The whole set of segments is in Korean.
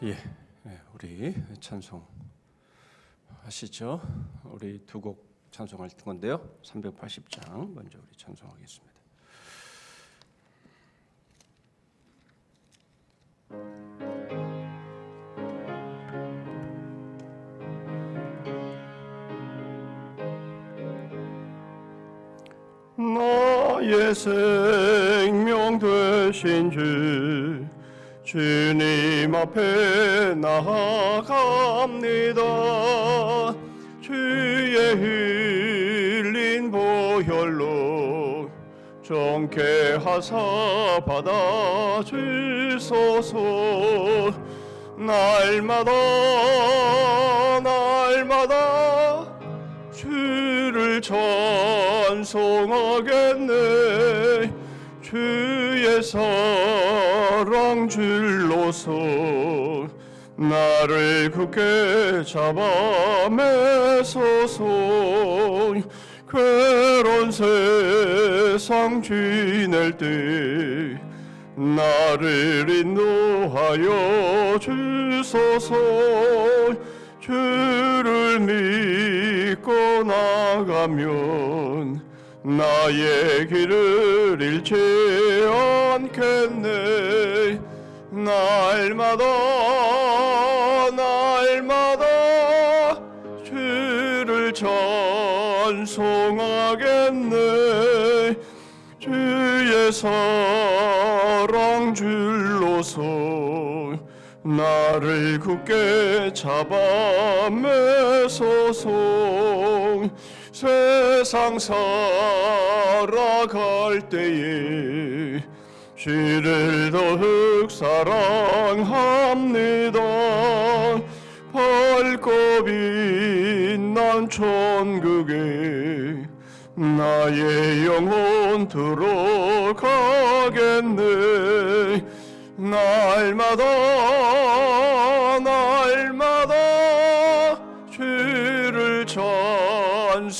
우리 찬송 하시죠. 우리 두 곡 찬송할 건데요. 380장 먼저 우리 찬송하겠습니다. 나의 생명 되신 주 주님 앞에 나아갑니다. 주의 흘린 보혈로 정케 하사 받아주소서. 날마다 주를 찬송하겠네. 주의 사랑 줄로서 나를 굳게 잡아 매소서. 괴로운 세상 지낼 때 나를 인도하여 주소서. 주를 믿고 나가면 나의 길을 잃지 않겠네. 날마다 주를 찬송하겠네. 주의 사랑 줄로서 나를 굳게 잡아 매소서. 세상 살아갈 때에 주를 더욱 사랑합니다. 밝고 빛난 천국에 나의 영혼 들어가겠네. 날마다 주를 찬송하겠네.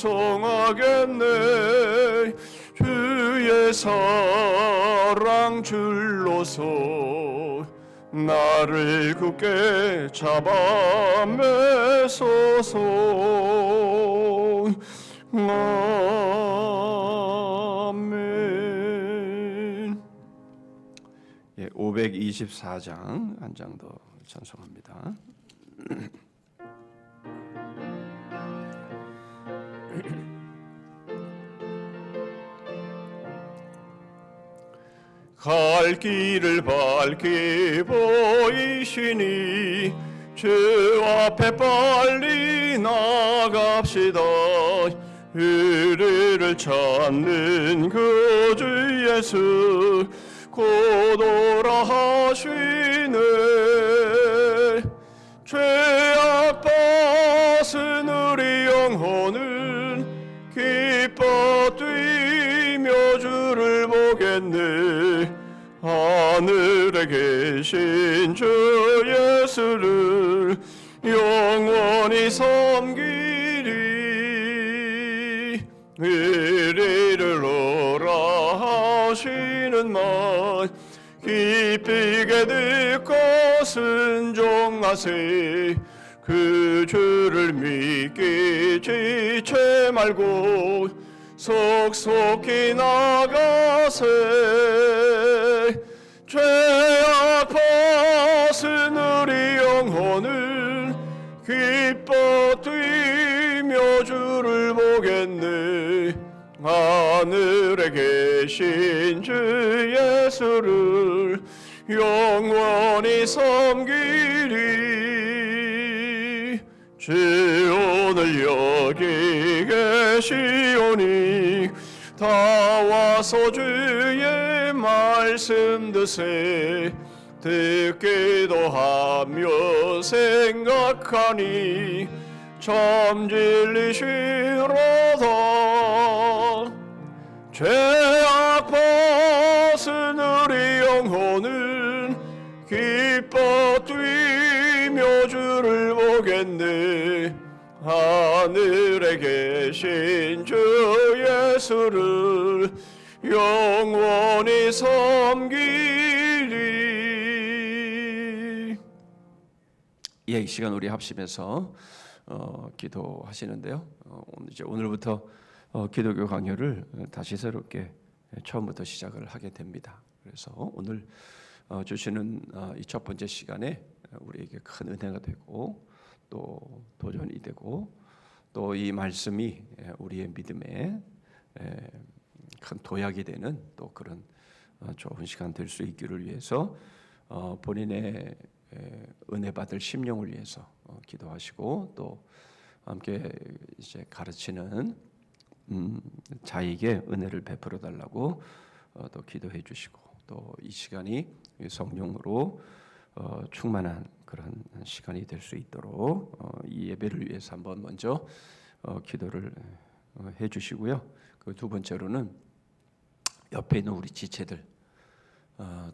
주의 사랑 줄로서 나를 굳게 잡아 매소서. 아멘. 524장 한 장 더 찬송합니다. 갈 길을 밝게 보이시니 주 앞에 빨리 나갑시다. 의리를 찾는 그 주 예수 곧 오라 하시네. 죄악 벗은 우리 영혼은 기뻐 뛰며 주를 보겠네. 하늘에 계신 주 예수를 영원히 섬기리. 의리를 오라 하시는 말 기쁘게 듣고 순종하세. 그 주를 믿기 지체 말고 속속히 나가세. 죄악 벗은 우리 영혼은 기뻐 뛰며 주를 보겠네. 하늘에 계신 주 예수를 영원히 섬기리. 주 오늘 여기 계시오니 다 와서 주의 말씀 드세. 듣기도 하며 생각하니 참 진리시로다. 죄악 벗은 우리 영혼은 기뻐 뛰며 주를 보겠네. 하늘에 계신 주 예수를 영원히 섬기리. 이 시간 우리 합심해서 기도하시는데요. 오늘부터 기독교 강요를 다시 새롭게 처음부터 시작을 하게 됩니다. 그래서 오늘 주시는 이 첫 번째 시간에 우리에게 큰 은혜가 되고 또 도전이 되고 또 이 말씀이 우리의 믿음에 큰 도약이 되는 또 그런 좋은 시간 될 수 있기를 위해서 본인의 은혜 받을 심령을 위해서 기도하시고 또 함께 이제 가르치는 자에게 은혜를 베풀어 달라고 또 기도해 주시고 또 이 시간이 성령으로 충만한 그런 시간이 될 수 있도록 이 예배를 위해서 한번 먼저 기도를 해 주시고요. 그 두 번째로는 옆에 있는 우리 지체들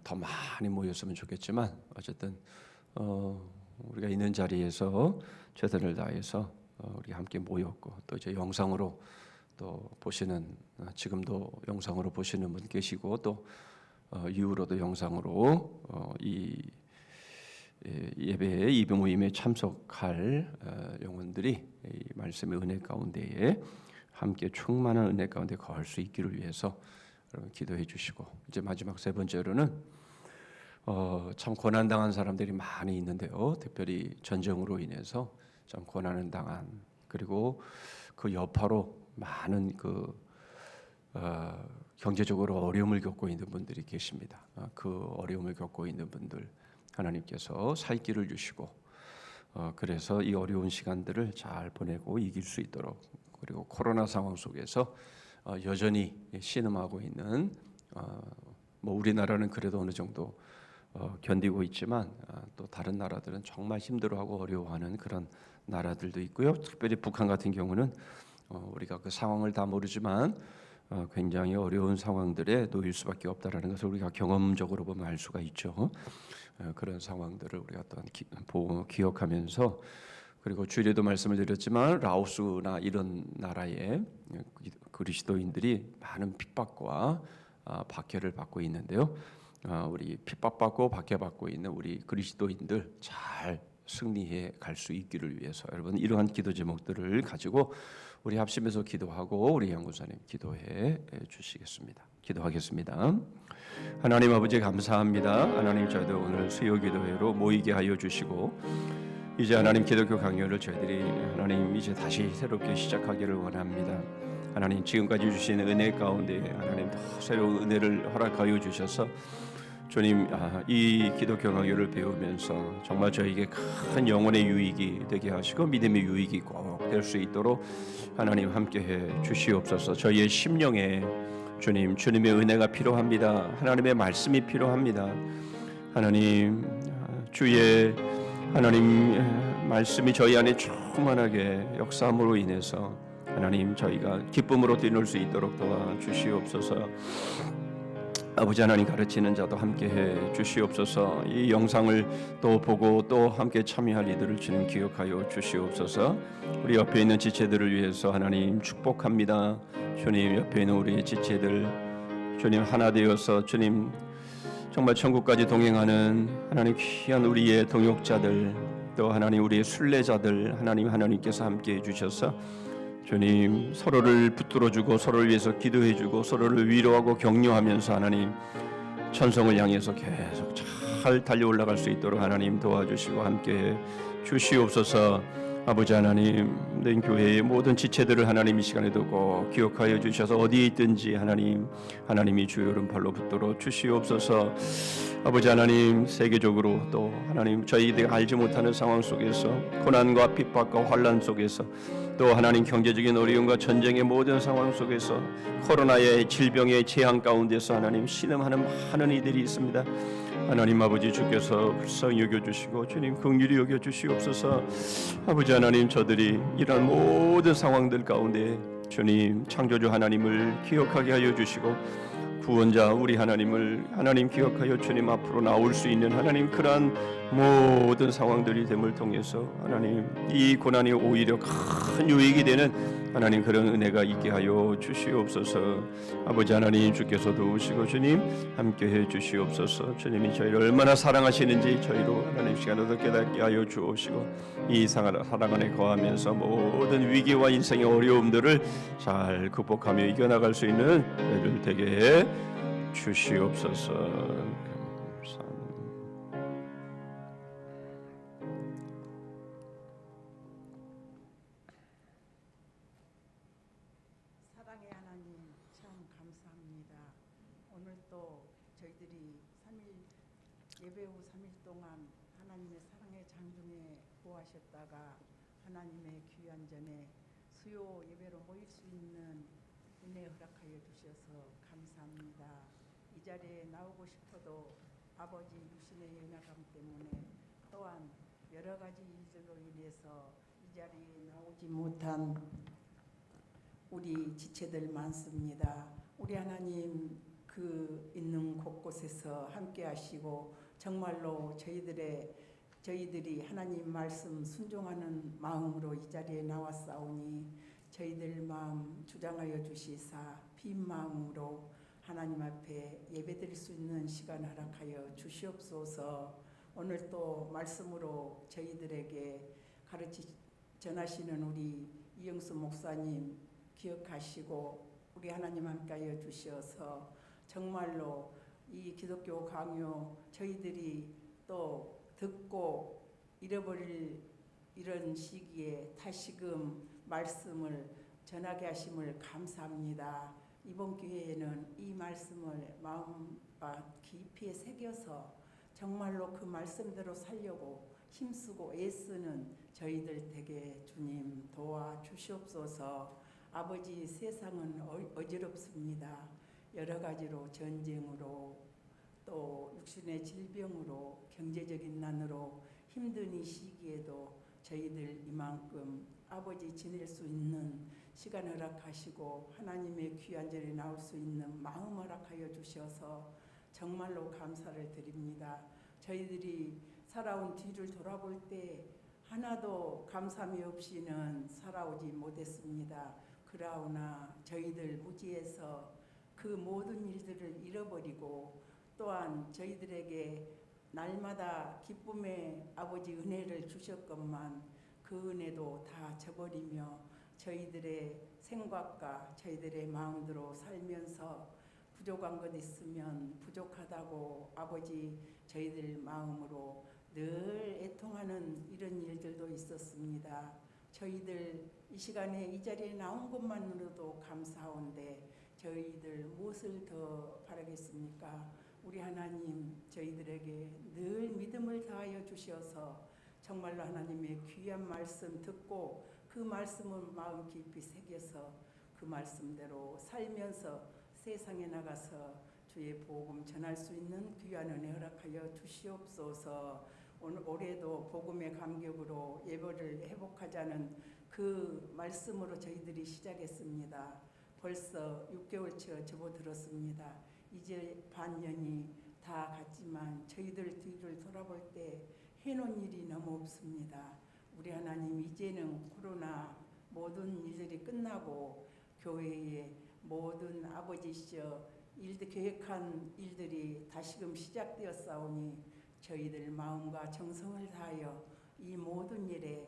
더 많이 모였으면 좋겠지만 어쨌든 우리가 있는 자리에서 최선을 다해서 우리 함께 모였고 또 이제 영상으로 또 보시는 지금도 영상으로 보시는 분 계시고 또 이후로도 영상으로 이 예배에 이브 모임에 참석할 영혼들이 이 말씀의 은혜 가운데에 함께 충만한 은혜 가운데 거할 수 있기를 위해서 여러분 기도해 주시고 이제 마지막 세 번째로는 참 고난 당한 사람들이 많이 있는데요. 특별히 전쟁으로 인해서 참 고난을 당한 그리고 그 여파로 많은 경제적으로 어려움을 겪고 있는 분들이 계십니다. 그 어려움을 겪고 있는 분들 하나님께서 살 길을 주시고 그래서 이 어려운 시간들을 잘 보내고 이길 수 있도록 그리고 코로나 상황 속에서 여전히 신음하고 있는 뭐 우리나라는 그래도 어느 정도 견디고 있지만 또 다른 나라들은 정말 힘들어하고 어려워하는 그런 나라들도 있고요. 특별히 북한 같은 경우는 우리가 그 상황을 다 모르지만 굉장히 어려운 상황들에 놓일 수밖에 없다라는 것을 우리가 경험적으로 보면 알 수가 있죠. 그런 상황들을 우리가 또 기억하면서 그리고 주일에도 말씀을 드렸지만 라오스나 이런 나라의 그리스도인들이 많은 핍박과 박해를 받고 있는데요. 우리 핍박받고 박해받고 있는 우리 그리스도인들 잘 승리해 갈 수 있기를 위해서 여러분 이러한 기도 제목들을 가지고 우리 합심해서 기도하고 우리 연구사님 기도해 주시겠습니다. 기도하겠습니다. 하나님 아버지 감사합니다. 하나님 저희들 오늘 수요 기도회로 모이게 하여 주시고 이제 하나님 기독교 강요를 저희들이 하나님 이제 다시 새롭게 시작하기를 원합니다. 하나님 지금까지 주신 은혜 가운데 하나님 더 새로운 은혜를 허락하여 주셔서 주님 이 기독교 강요를 배우면서 정말 저에게 큰 영혼의 유익이 되게 하시고 믿음의 유익이 꼭 될 수 있도록 하나님 함께해 주시옵소서. 저희의 심령에 주님의 은혜가 필요합니다. 하나님의 말씀이 필요합니다. 하나님 주의 하나님 말씀이 저희 안에 충만하게 역사함으로 인해서 하나님 저희가 기쁨으로 뛰놀 수 있도록 도와주시옵소서. 아버지 하나님 가르치는 자도 함께해 주시옵소서. 이 영상을 또 보고 또 함께 참여할 이들을 주님 기억하여 주시옵소서. 우리 옆에 있는 지체들을 위해서 하나님 축복합니다. 주님 옆에 있는 우리의 지체들 주님 하나 되어서 주님 정말 천국까지 동행하는 하나님 귀한 우리의 동역자들 또 하나님 우리의 순례자들 하나님께서 함께해 주셔서 주님 서로를 붙들어주고 서로를 위해서 기도해주고 서로를 위로하고 격려하면서 하나님 천성을 향해서 계속 잘 달려 올라갈 수 있도록 하나님 도와주시고 함께해 주시옵소서. 아버지 하나님 내 교회의 모든 지체들을 하나님 이 시간에도 꼭 기억하여 주셔서 어디에 있든지 하나님이 주의 오른팔로 붙들어 주시옵소서. 아버지 하나님 세계적으로 또 하나님 저희들이 알지 못하는 상황 속에서 고난과 핍박과 환난 속에서 또 하나님 경제적인 어려움과 전쟁의 모든 상황 속에서 코로나의 질병의 재앙 가운데서 하나님 신음하는 많은 이들이 있습니다. 하나님 아버지 주께서 불쌍히 여겨주시고 주님 긍휼히 여겨주시옵소서. 아버지 하나님 저들이 이런 모든 상황들 가운데 주님 창조주 하나님을 기억하게 하여 주시고 구원자 우리 하나님을 하나님 기억하여 주님 앞으로 나올 수 있는 하나님 그러한 모든 상황들이 됨을 통해서 하나님 이 고난이 오히려 큰 유익이 되는 하나님 그런 은혜가 있게 하여 주시옵소서. 아버지 하나님 주께서 도우시고 주님 함께해 주시옵소서. 주님이 저희를 얼마나 사랑하시는지 저희로 하나님 시간에도 깨닫게 하여 주옵시고 이 사랑 안에 거하면서 모든 위기와 인생의 어려움들을 잘 극복하며 이겨나갈 수 있는 저희들 되게 해 주시옵소서. 감사합니다. 사랑의 하나님 참 감사합니다. 오늘 또 저희들이 3일 예배 후 3일 동안 하나님의 사랑의 장중에 구하셨다가 하나님의 귀한 전에 수요 예배로 모일 수 있는 은혜 허락하여 주셔서 감사합니다. 이 자리에 나오고 싶어도 아버지 육신의 연약함 때문에 또한 여러 가지 일들로 인해서 이 자리에 나오지 못한 우리 지체들 많습니다. 우리 하나님 그 있는 곳곳에서 함께 하시고 정말로 저희들이 하나님 말씀 순종하는 마음으로 이 자리에 나왔사오니 저희들 마음 주장하여 주시사 빈 마음으로 하나님 앞에 예배드릴 수 있는 시간 허락하여 주시옵소서. 오늘 또 말씀으로 저희들에게 전하시는 우리 이영수 목사님 기억하시고 우리 하나님 함께하여 주셔서 정말로 이 기독교 강요 저희들이 또 듣고 잃어버릴 이런 시기에 다시금 말씀을 전하게 하심을 감사합니다. 이번 기회에는 이 말씀을 마음과 깊이 새겨서 정말로 그 말씀대로 살려고 힘쓰고 애쓰는 저희들 되게 주님 도와주시옵소서. 아버지 세상은 어지럽습니다. 여러 가지로 전쟁으로 또 육신의 질병으로 경제적인 난으로 힘든 이 시기에도 저희들 이만큼 아버지 지낼 수 있는 시간 허락하시고 하나님의 귀한 전에 나올 수 있는 마음 허락하여 주셔서 정말로 감사를 드립니다. 저희들이 살아온 뒤를 돌아볼 때 하나도 감사함이 없이는 살아오지 못했습니다. 그러나 저희들 무지에서 그 모든 일들을 잃어버리고 또한 저희들에게 날마다 기쁨의 아버지 은혜를 주셨건만 그 은혜도 다 저버리며 저희들의 생각과 저희들의 마음대로 살면서 부족한 것 있으면 부족하다고 아버지 저희들 마음으로 늘 애통하는 이런 일들도 있었습니다. 저희들 이 시간에 이 자리에 나온 것만으로도 감사한데 저희들 무엇을 더 바라겠습니까? 우리 하나님 저희들에게 늘 믿음을 다하여 주셔서 정말로 하나님의 귀한 말씀 듣고 그 말씀을 마음 깊이 새겨서 그 말씀대로 살면서 세상에 나가서 주의 복음 전할 수 있는 귀한 은혜 허락하여 주시옵소서. 올해도 복음의 감격으로 예배를 회복하자는 그 말씀으로 저희들이 시작했습니다. 벌써 6개월째 접어들었습니다. 이제 반년이 다 갔지만 저희들 뒤를 돌아볼 때 해놓은 일이 너무 없습니다. 우리 하나님 이제는 코로나 모든 일들이 끝나고 교회의 모든 아버지시여 계획한 일들이 다시금 시작되었사오니 저희들 마음과 정성을 다하여 이 모든 일에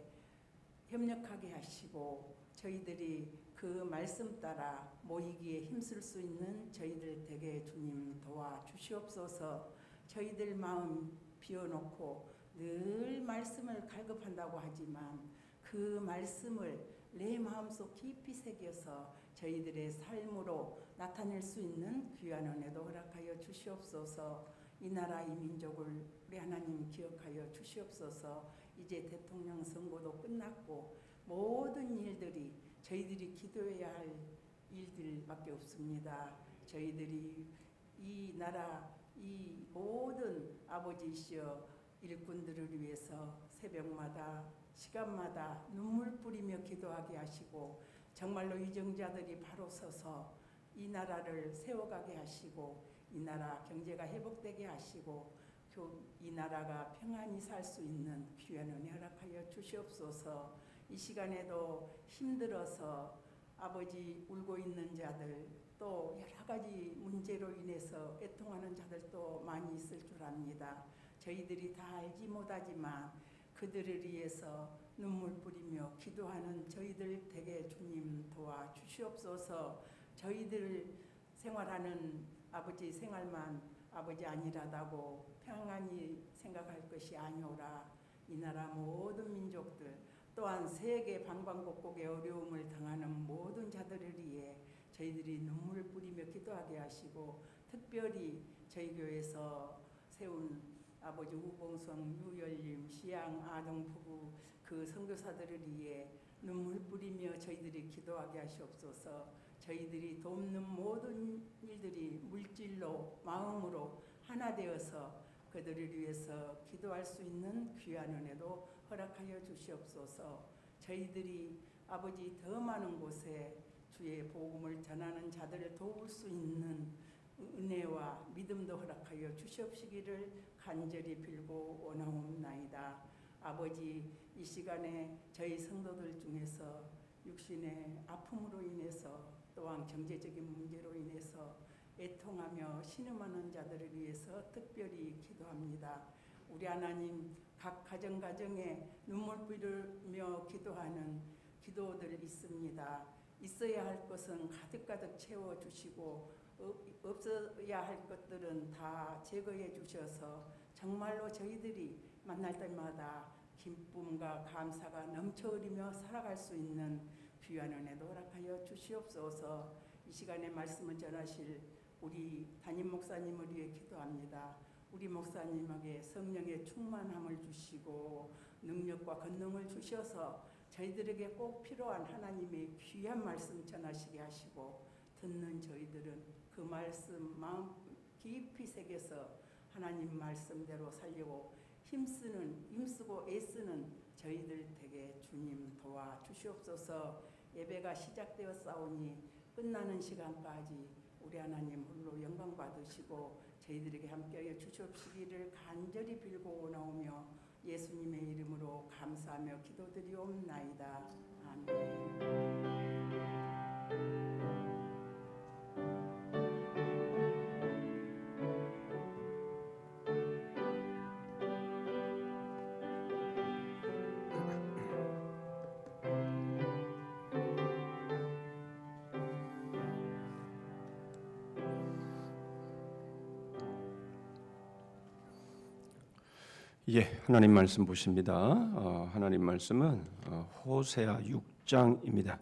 협력하게 하시고 저희들이 그 말씀 따라 모이기에 힘쓸 수 있는 저희들 되게 주님 도와주시옵소서. 저희들 마음 비워놓고 늘 말씀을 갈급한다고 하지만 그 말씀을 내 마음속 깊이 새겨서 저희들의 삶으로 나타낼 수 있는 귀한 은혜도 허락하여 주시옵소서. 이 나라 이 민족을 우리 하나님 기억하여 주시옵소서. 이제 대통령 선거도 끝났고 모든 일들이 저희들이 기도해야 할 일들밖에 없습니다. 저희들이 이 나라 이 모든 아버지시여 일꾼들을 위해서 새벽마다 시간마다 눈물 뿌리며 기도하게 하시고 정말로 유정자들이 바로 서서 이 나라를 세워가게 하시고 이 나라 경제가 회복되게 하시고 이 나라가 평안히 살 수 있는 귀한 은혜 허락하여 주시옵소서. 이 시간에도 힘들어서 아버지 울고 있는 자들 또 여러 가지 문제로 인해서 애통하는 자들도 많이 있을 줄 압니다. 저희들이 다 알지 못하지만 그들을 위해서 눈물 뿌리며 기도하는 저희들 댁에 주님 도와 주시옵소서. 저희들 생활하는 아버지 생활만 아버지 아니라다고 평안히 생각할 것이 아니오라. 이 나라 모든 민족들 또한 세계 방방곡곡의 어려움을 당하는 모든 자들을 위해 저희들이 눈물을 뿌리며 기도하게 하시고, 특별히 저희 교회에서 세운 아버지 우봉성, 유열림, 시양, 아동 부부 그 선교사들을 위해 눈물 뿌리며 저희들이 기도하게 하시옵소서. 저희들이 돕는 모든 일들이 물질로 마음으로 하나 되어서 그들을 위해서 기도할 수 있는 귀한 은혜도 허락하여 주시옵소서. 저희들이 아버지 더 많은 곳에 주의 복음을 전하는 자들을 도울 수 있는 은혜와 믿음도 허락하여 주시옵시기를 간절히 빌고 원하옵나이다. 아버지, 이 시간에 저희 성도들 중에서 육신의 아픔으로 인해서 또한 경제적인 문제로 인해서 애통하며 신음하는 자들을 위해서 특별히 기도합니다. 우리 하나님, 각 가정에 눈물 뿌리며 기도하는 기도들 있습니다. 있어야 할 것은 가득가득 채워주시고 없어야 할 것들은 다 제거해 주셔서 정말로 저희들이 만날 때마다 기쁨과 감사가 넘쳐 흐르며 살아갈 수 있는 귀한 은혜도 허락하여 주시옵소서. 이 시간에 말씀을 전하실 우리 담임 목사님을 위해 기도합니다. 우리 목사님에게 성령의 충만함을 주시고 능력과 권능을 주셔서 저희들에게 꼭 필요한 하나님의 귀한 말씀 전하시게 하시고, 듣는 저희들은 그 말씀 마음 깊이 새겨서 하나님 말씀대로 살려고 힘쓰고 애쓰는 저희들 댁에 주님 도와 주시옵소서. 예배가 시작되었사오니 끝나는 시간까지 우리 하나님 홀로 영광 받으시고 저희들에게 함께하여 주시옵시기를 간절히 빌고 원하오며 예수님의 이름으로 감사하며 기도드리옵나이다. 아멘. 예, 하나님 말씀 보십니다. 하나님 말씀은 호세아 6장입니다.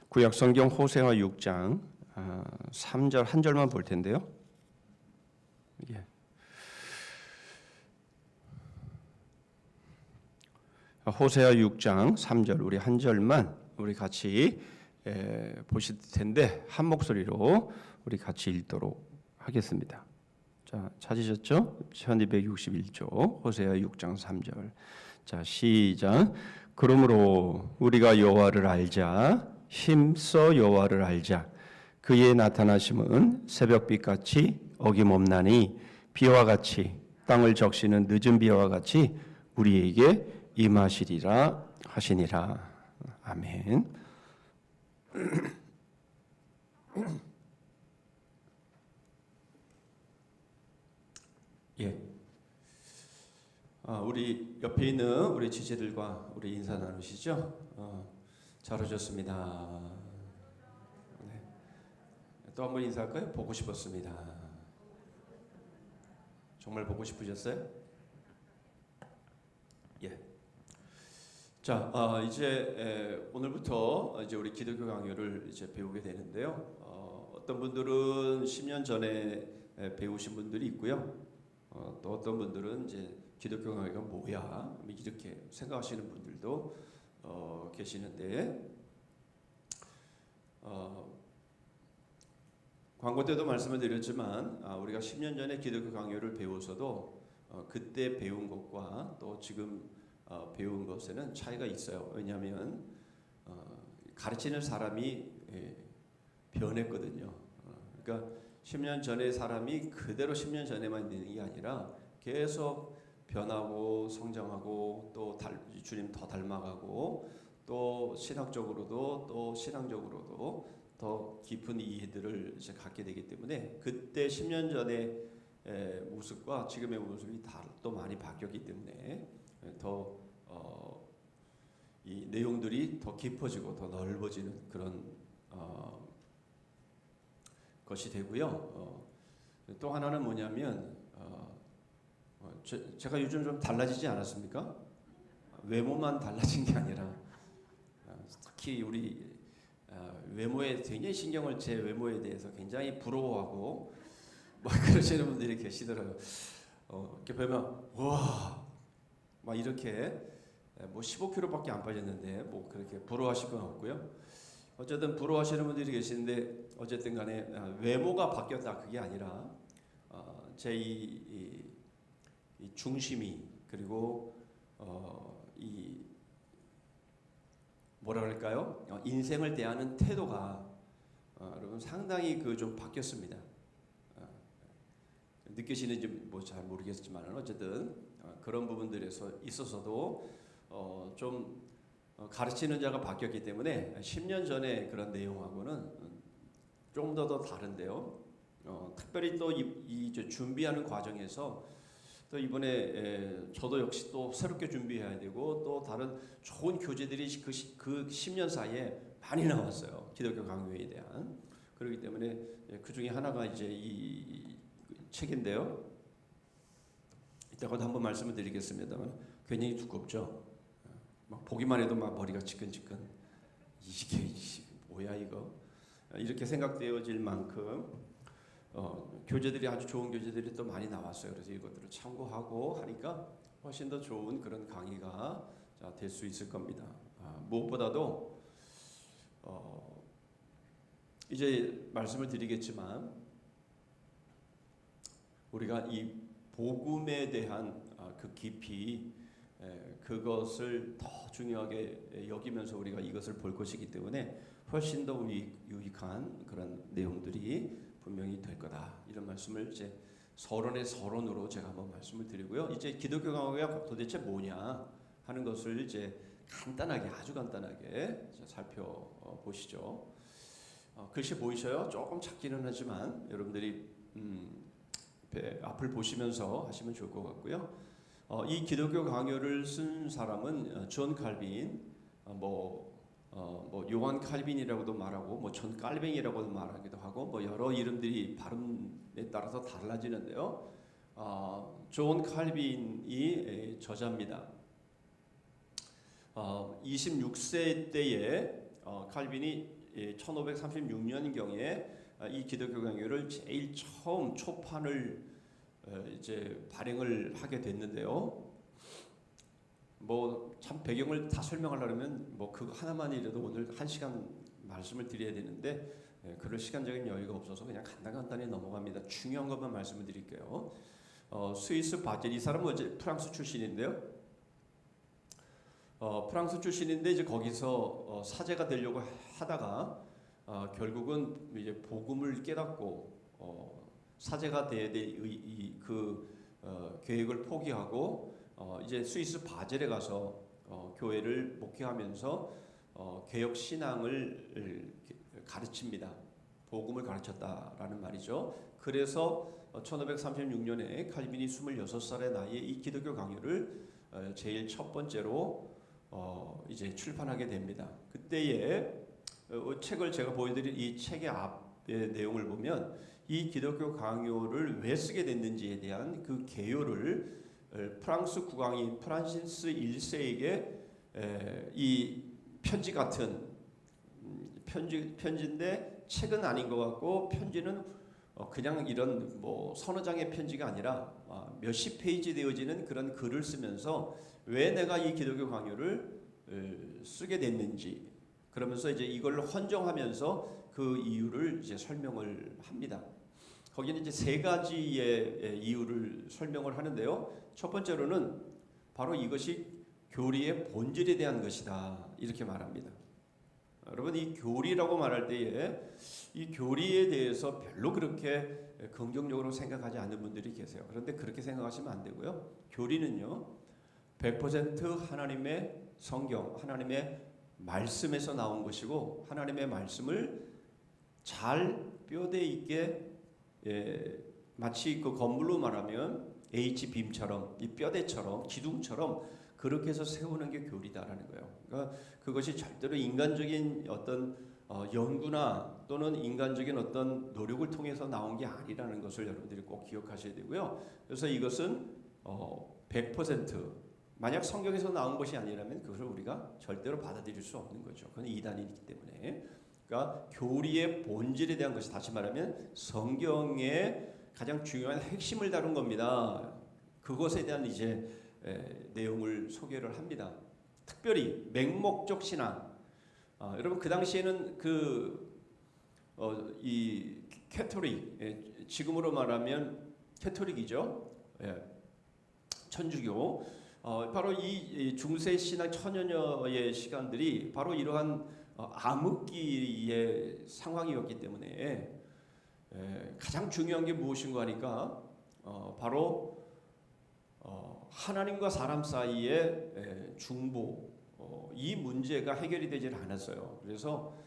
구약 성경 호세아 6장 3절 한 절만 볼 텐데요. 예. 호세아 6장 3절 우리 한 절만 우리 같이 보실 텐데 한 목소리로 우리 같이 읽도록 하겠습니다. 자, 찾으셨죠? 1261조 호세아 6장 3절. 자, 시작. 그러므로 우리가 여호와를 알자. 힘써 여호와를 알자. 그의 나타나심은 새벽빛같이 어김없나니 비와 같이 땅을 적시는 늦은 비와 같이 우리에게 임하시리라 하시니라. 아멘. 예. 우리 옆에 있는 우리 지체들과 우리 인사 나누시죠? 잘 오셨습니다. 네. 또 한 번 인사할까요? 보고 싶었습니다. 정말 보고 싶으셨어요? 예. 자, 이제 오늘부터 이제 우리 기독교 강요를 이제 배우게 되는데요. 어떤 분들은 10년 전에 배우신 분들이 있고요. 또 어떤 분들은 이제 기독교 강요가 뭐야 이렇게 생각하시는 분들도 계시는데, 광고 때도 말씀을 드렸지만 우리가 10년 전에 기독교 강요를 배워서도 그때 배운 것과 또 지금 배운 것에는 차이가 있어요. 왜냐하면 가르치는 사람이 변했거든요. 그러니까 10년 전의 사람이 그대로 10년 전에만 있는 게 아니라 계속 변하고 성장하고 또 주님 더 닮아가고 또 신앙적으로도 더 깊은 이해들을 이제 갖게 되기 때문에 그때 10년 전의 모습과 지금의 모습이 또 많이 바뀌었기 때문에 이 내용들이 더 깊어지고 더 넓어지는 그런 것이 되고요. 또 하나는 뭐냐면 제가 요즘 좀 달라지지 않았습니까? 외모만 달라진 게 아니라 특히 우리 외모에 굉장히 제 외모에 대해서 굉장히 부러워하고 막 그러시는 분들이 계시더라고요. 이렇게 보면 와, 막 이렇게 뭐 15kg밖에 안 빠졌는데 뭐 그렇게 부러워하실 건 없고요. 어쨌든 부러워하시는 분들이 계시는데 어쨌든 간에 외모가 바뀌었다 그게 아니라 제 이 중심이 그리고 이 뭐라 그럴까요? 인생을 대하는 태도가 여러분 상당히 좀 바뀌었습니다. 느끼시는지 뭐 잘 모르겠지만 어쨌든 그런 부분들에서 있어서도 좀 가르치는 자가 바뀌었기 때문에 10년 전에 그런 내용하고는 조금 더 다른데요. 특별히 또 이 준비하는 과정에서 또 이번에 저도 역시 또 새롭게 준비해야 되고 또 다른 좋은 교재들이 그 10년 사이에 많이 나왔어요. 기독교 강요에 대한. 그렇기 때문에 그 중에 하나가 이제 이 책인데요. 이따가도 한번 말씀을 드리겠습니다만 굉장히 두껍죠. 막 보기만 해도 막 머리가 지끈지끈. 이게 뭐야 이거? 이렇게 생각되어질 만큼 교재들이 아주 좋은 교재들이 또 많이 나왔어요. 그래서 이것들을 참고하고 하니까 훨씬 더 좋은 그런 강의가 될 수 있을 겁니다. 무엇보다도 이제 말씀을 드리겠지만 우리가 이 복음에 대한 그 깊이 그것을 더 중요하게 여기면서 우리가 이것을 볼 것이기 때문에 훨씬 더 유익한 그런 내용들이 분명히 될 거다. 이런 말씀을 이제 서론의 서론으로 제가 한번 말씀을 드리고요. 이제 기독교 강요가 도대체 뭐냐 하는 것을 이제 아주 간단하게 살펴보시죠. 글씨 보이셔요? 조금 작기는 하지만 여러분들이 앞을 보시면서 하시면 좋을 것 같고요. 이 기독교 강요를 쓴 사람은 존 칼빈, 뭐 요한 칼빈이라고도 말하고 뭐 존 깔뱅이라고도 말하기도 하고 뭐 여러 이름들이 발음에 따라서 달라지는데요. 존 칼빈이 저자입니다. 26세 때에 칼빈이 1536년경에 이 기독교 강요를 제일 처음 초판을 이제 발행을 하게 됐는데요. 뭐 참 배경을 다 설명하려면 뭐 그거 하나만이라도 오늘 1시간 말씀을 드려야 되는데 그럴 시간적인 여유가 없어서 그냥 간단히 넘어갑니다. 중요한 것만 말씀을 드릴게요. 스위스 바젤 이 사람은 어제 프랑스 출신인데요. 프랑스 출신인데 이제 거기서 사제가 되려고 하다가 결국은 이제 복음을 깨닫고 사제가 돼야 될 그 계획을 포기하고 이제 스위스 바젤에 가서 교회를 목회하면서 개혁 신앙을 가르칩니다. 복음을 가르쳤다라는 말이죠. 그래서 1536년에 칼빈이 26살의 나이에 이 기독교 강요를 제일 첫 번째로 이제 출판하게 됩니다. 그때에 책을 제가 보여드린 이 책의 앞의 내용을 보면 이 기독교 강요를 왜 쓰게 됐는지에 대한 그 개요를 프랑스 국왕인 프란시스 1세에게 이 편지 같은 편지인데 책은 아닌 것 같고 편지는 그냥 이런 뭐 서너 장의 편지가 아니라 몇십 페이지 되어지는 그런 글을 쓰면서 왜 내가 이 기독교 강요를 쓰게 됐는지 그러면서 이제 이걸 헌정하면서 그 이유를 이제 설명을 합니다. 거기는 이제 세 가지의 이유를 설명을 하는데요. 첫 번째로는 바로 이것이 교리의 본질에 대한 것이다 이렇게 말합니다. 여러분 이 교리라고 말할 때에 이 교리에 대해서 별로 그렇게 긍정적으로 생각하지 않는 분들이 계세요. 그런데 그렇게 생각하시면 안 되고요. 교리는요 100% 하나님의 성경, 하나님의 말씀에서 나온 것이고 하나님의 말씀을 잘 뼈대 있게 마치 그 건물로 말하면 H빔처럼 이 뼈대처럼 기둥처럼 그렇게 해서 세우는 게 교리다라는 거예요. 그러니까 그것이 절대로 인간적인 어떤 연구나 또는 인간적인 어떤 노력을 통해서 나온 게 아니라는 것을 여러분들이 꼭 기억하셔야 되고요. 그래서 이것은 100% 만약 성경에서 나온 것이 아니라면 그것을 우리가 절대로 받아들일 수 없는 거죠. 그건 이단이기 때문에. 그러니까 교리의 본질에 대한 것이 다시 말하면 성경의 가장 중요한 핵심을 다룬 겁니다. 그것에 대한 이제 내용을 소개를 합니다. 특별히 맹목적 신앙. 여러분 그 당시에는 이 캐토릭, 지금으로 말하면 캐토릭이죠. 천주교. 바로 이 중세 신앙 천여년의 시간들이 바로 이러한 암흑기의 상황이었기 때문에 가장 중요한 게 무엇인가 하니까 바로 하나님과 사람 사이의 중보 이 문제가 해결이 되질 않았어요. 그래서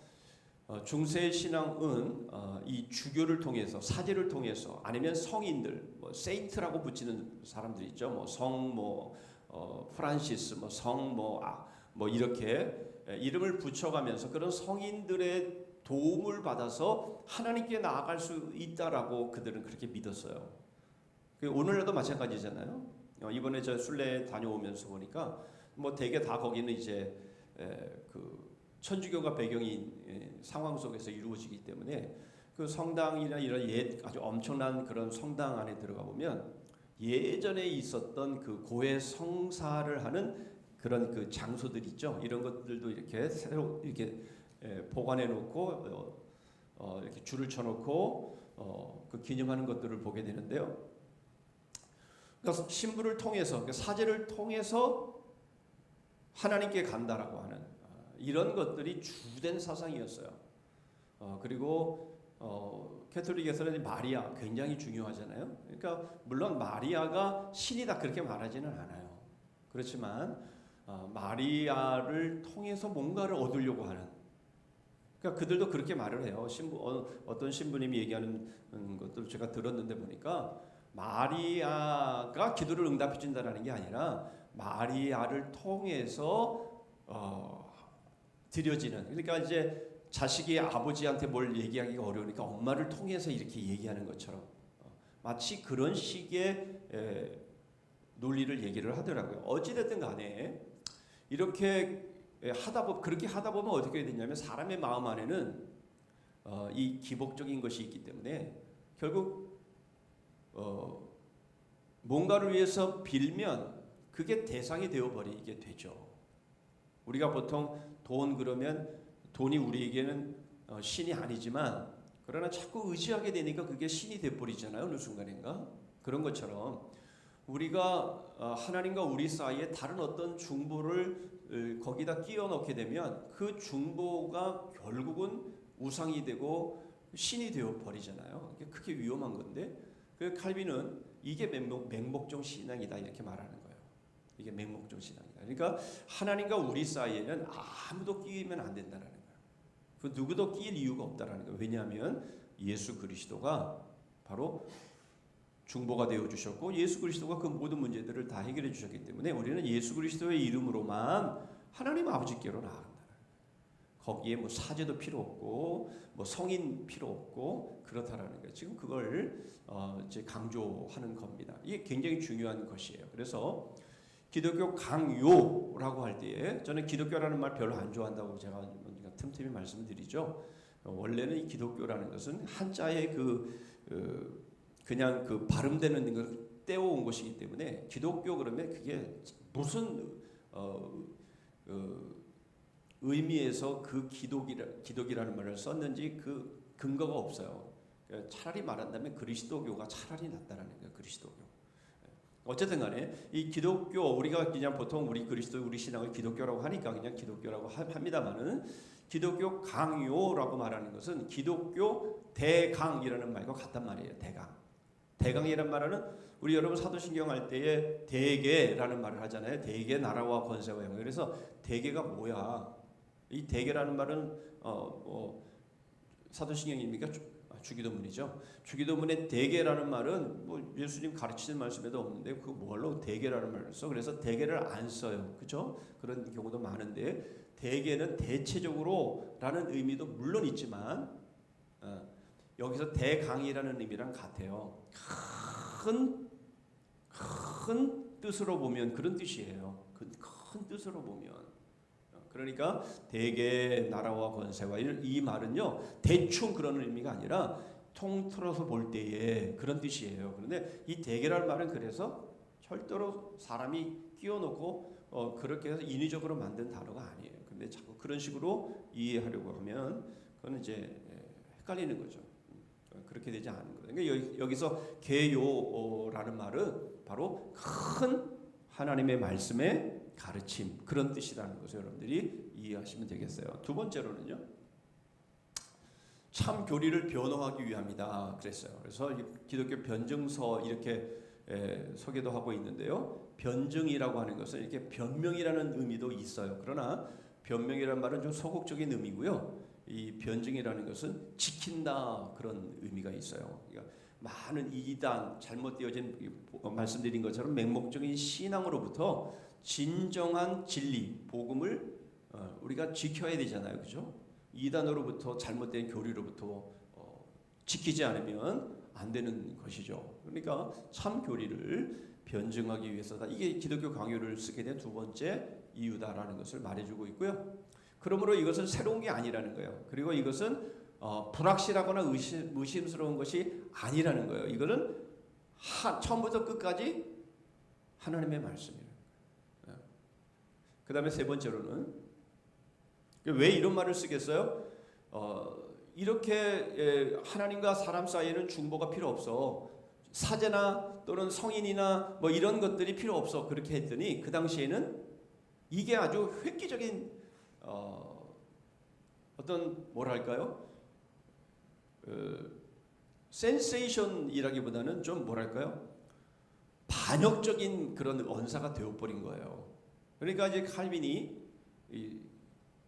중세 신앙은 이 주교를 통해서 사제를 통해서 아니면 성인들 세인트라고 붙이는 사람들 있죠. 프란시스 이렇게 이름을 붙여가면서 그런 성인들의 도움을 받아서 하나님께 나아갈 수 있다라고 그들은 그렇게 믿었어요. 오늘날도 마찬가지잖아요. 이번에 저 순례 다녀오면서 보니까 대개 다 거기는 이제 그 천주교가 배경인 상황 속에서 이루어지기 때문에 그 성당이나 이런 아주 엄청난 그런 성당 안에 들어가 보면 예전에 있었던 그 고해 성사를 하는 그런 그 장소들 있죠. 이런 것들도 이렇게 새로 이렇게 보관해 놓고 이렇게 줄을 쳐 놓고 그 기념하는 것들을 보게 되는데요. 그러니까 신부를 통해서 사제를 통해서 하나님께 간다라고 하는 이런 것들이 주된 사상이었어요. 그리고 캐톨릭에서는 마리아 굉장히 중요하잖아요. 그러니까 물론 마리아가 신이다 그렇게 말하지는 않아요. 그렇지만 마리아를 통해서 뭔가를 얻으려고 하는. 그러니까 그들도 그렇게 말을 해요. 어떤 신부님이 얘기하는 것들 제가 들었는데 보니까 마리아가 기도를 응답해 준다라는 게 아니라 마리아를 통해서 드려지는. 그러니까 이제 자식이 아버지한테 뭘 얘기하기가 어려우니까 엄마를 통해서 이렇게 얘기하는 것처럼 마치 그런 식의 논리를 얘기를 하더라고요. 어찌됐든 간에 이렇게 그렇게 하다 보면 어떻게 되냐면 사람의 마음 안에는 이 기복적인 것이 있기 때문에 결국 뭔가를 위해서 빌면 그게 대상이 되어버리게 되죠. 우리가 보통 돈 그러면 돈이 우리에게는 신이 아니지만 그러나 자꾸 의지하게 되니까 그게 신이 되어버리잖아요. 어느 순간인가. 그런 것처럼 우리가 하나님과 우리 사이에 다른 어떤 중보를 거기다 끼워 넣게 되면 그 중보가 결국은 우상이 되고 신이 되어버리잖아요. 그게 크게 위험한 건데 그 칼빈은 이게 맹목적 신앙이다 이렇게 말하는 거예요. 이게 맹목적 신앙이다. 그러니까 하나님과 우리 사이에는 아무도 끼면 안 된다는 거예요. 그 누구도 끼일 이유가 없다라는 거예요. 왜냐하면 예수 그리스도가 바로 중보가 되어 주셨고 예수 그리스도가 그 모든 문제들을 다 해결해 주셨기 때문에 우리는 예수 그리스도의 이름으로만 하나님 아버지께로 나아간다. 거기에 사제도 필요 없고 성인 필요 없고 그렇다라는 거예요. 지금 그걸 이제 강조하는 겁니다. 이게 굉장히 중요한 것이에요. 그래서 기독교 강요라고 할 때에 저는 기독교라는 말 별로 안 좋아한다고 제가 틈틈이 말씀드리죠. 원래는 이 기독교라는 것은 한자의 그냥 그 발음되는 걸 떼어온 것이기 때문에 기독교 그러면 그게 무슨 의미에서 그 기독이라는 말을 썼는지 그 근거가 없어요. 차라리 말한다면 그리스도교가 차라리 낫다라는 거예요. 그리스도교. 어쨌든 간에 이 기독교 우리가 그냥 보통 우리 그리스도 우리 신앙을 기독교라고 하니까 그냥 기독교라고 합니다만은 기독교 강요라고 말하는 것은 기독교 대강이라는 말과 같단 말이에요. 대강이라는 말은 우리 여러분 사도신경 할 때에 대계라는 말을 하잖아요. 대계 나라와 권세와 영광. 그래서 대계가 뭐야? 이 대계라는 말은 사도신경입니까? 주기도문이죠. 주기도문의 대계라는 말은 뭐 예수님 가르치는 말씀에도 없는데 그 뭘로 대계라는 말을 써. 그래서 대계를 안 써요. 그렇죠? 그런 경우도 많은데 대계는 대체적으로라는 의미도 물론 있지만 여기서 대강이라는 의미랑 같아요. 큰 뜻으로 보면 그런 뜻이에요. 큰 뜻으로 보면. 그러니까 대개 나라와 권세와 이 말은요 대충 그런 의미가 아니라 통틀어서 볼 때에 그런 뜻이에요. 그런데 이 대개라는 말은 그래서 절대로 사람이 끼워놓고 그렇게 해서 인위적으로 만든 단어가 아니에요. 근데 자꾸 그런 식으로 이해하려고 하면 그건 이제 헷갈리는 거죠. 그렇게 되지 않은 거예요. 그러니까 여기서 개요라는 말은 바로 큰 하나님의 말씀의 가르침 그런 뜻이라는 것을 여러분들이 이해하시면 되겠어요. 두 번째로는요. 참 교리를 변호하기 위함이다 그랬어요. 그래서 기독교 변증서 이렇게 소개도 하고 있는데요. 변증이라고 하는 것은 이렇게 변명이라는 의미도 있어요. 그러나 변명이라는 말은 좀 소극적인 의미고요. 이 변증이라는 것은 지킨다 그런 의미가 있어요. 그러니까 많은 이단 잘못되어진 말씀드린 것처럼 맹목적인 신앙으로부터 진정한 진리 복음을 우리가 지켜야 되잖아요, 그죠? 이단으로부터 잘못된 교리로부터 지키지 않으면 안 되는 것이죠. 그러니까 참 교리를 변증하기 위해서다. 이게 기독교 강요를 쓰게 된 두 번째 이유다라는 것을 말해주고 있고요. 그러므로 이것은 새로운 게 아니라는 거예요. 그리고 이것은 불확실하거나 의심스러운 것이 아니라는 거예요. 이거는 처음부터 끝까지 하나님의 말씀이에요. 그 다음에 세 번째로는 왜 이런 말을 쓰겠어요? 이렇게 하나님과 사람 사이에는 중보가 필요 없어. 사제나 또는 성인이나 뭐 이런 것들이 필요 없어. 그렇게 했더니 그 당시에는 이게 아주 획기적인 어떤 뭐랄까요? 센세이션이라기보다는 좀 뭐랄까요? 반역적인 그런 언사가 되어버린 거예요. 그러니까 이제 칼빈이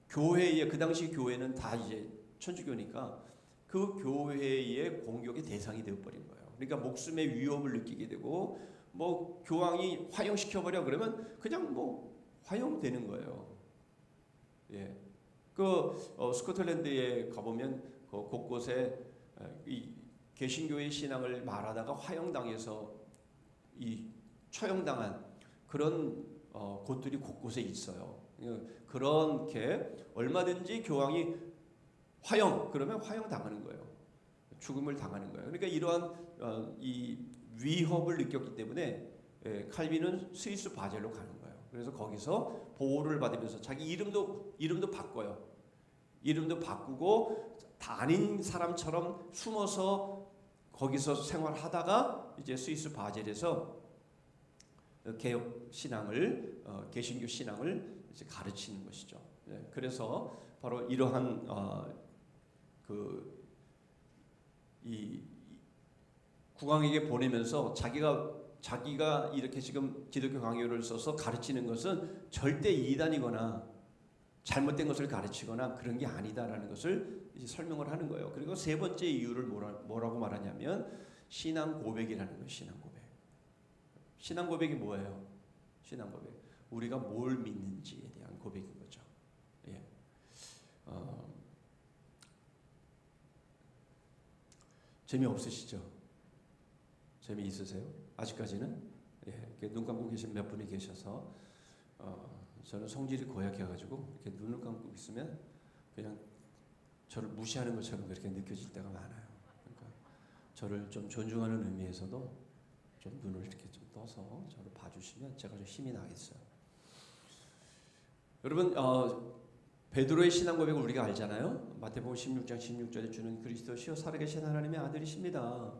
교회에 그 당시 교회는 다 이제 천주교니까 그 교회의 공격의 대상이 되어버린 거예요. 그러니까 목숨의 위협을 느끼게 되고 뭐 교황이 화형시켜버려 그러면 그냥 뭐 화형되는 거예요. 예, 스코틀랜드에 가보면 곳곳에 이 개신교의 신앙을 말하다가 화형당해서 이 처형당한 그런 곳들이 곳곳에 있어요. 그렇게 얼마든지 교황이 화형 그러면 화형 당하는 거예요. 죽음을 당하는 거예요. 그러니까 이러한 이 위협을 느꼈기 때문에 칼빈은 스위스 바젤로 가는 거예요. 그래서 거기서 보호를 받으면서 자기 이름도 바꿔요. 이름도 바꾸고 아닌 사람처럼 숨어서 거기서 생활하다가 이제 스위스 바젤에서 개혁 신앙을 개신교 신앙을 이제 가르치는 것이죠. 그래서 바로 이러한 이 국왕에게 보내면서 자기가 이렇게 지금 기독교 강요를 써서 가르치는 것은 절대 이단이거나 잘못된 것을 가르치거나 그런 게 아니다라는 것을 이제 설명을 하는 거예요. 그리고 세 번째 이유를 뭐라고 말하냐면 신앙 고백이라는 거예요. 신앙 고백. 신앙 고백이 뭐예요? 신앙 고백. 우리가 뭘 믿는지에 대한 고백인 거죠. 예. 재미없으시죠? 재미있으세요? 아직까지는? 예. 눈 감고 계신 몇 분이 계셔서 저는 성질이 고약해가지고 이렇게 눈을 감고 있으면 그냥 저를 무시하는 것처럼 그렇게 느껴질 때가 많아요. 그러니까 저를 좀 존중하는 의미에서도 좀 눈을 이렇게 좀 떠서 저를 봐주시면 제가 좀 힘이 나겠어요. 여러분 베드로의 신앙 고백을 우리가 알잖아요. 마태복음 16장 16절에 주는 그리스도시요 살아계신 하나님의 아들이십니다.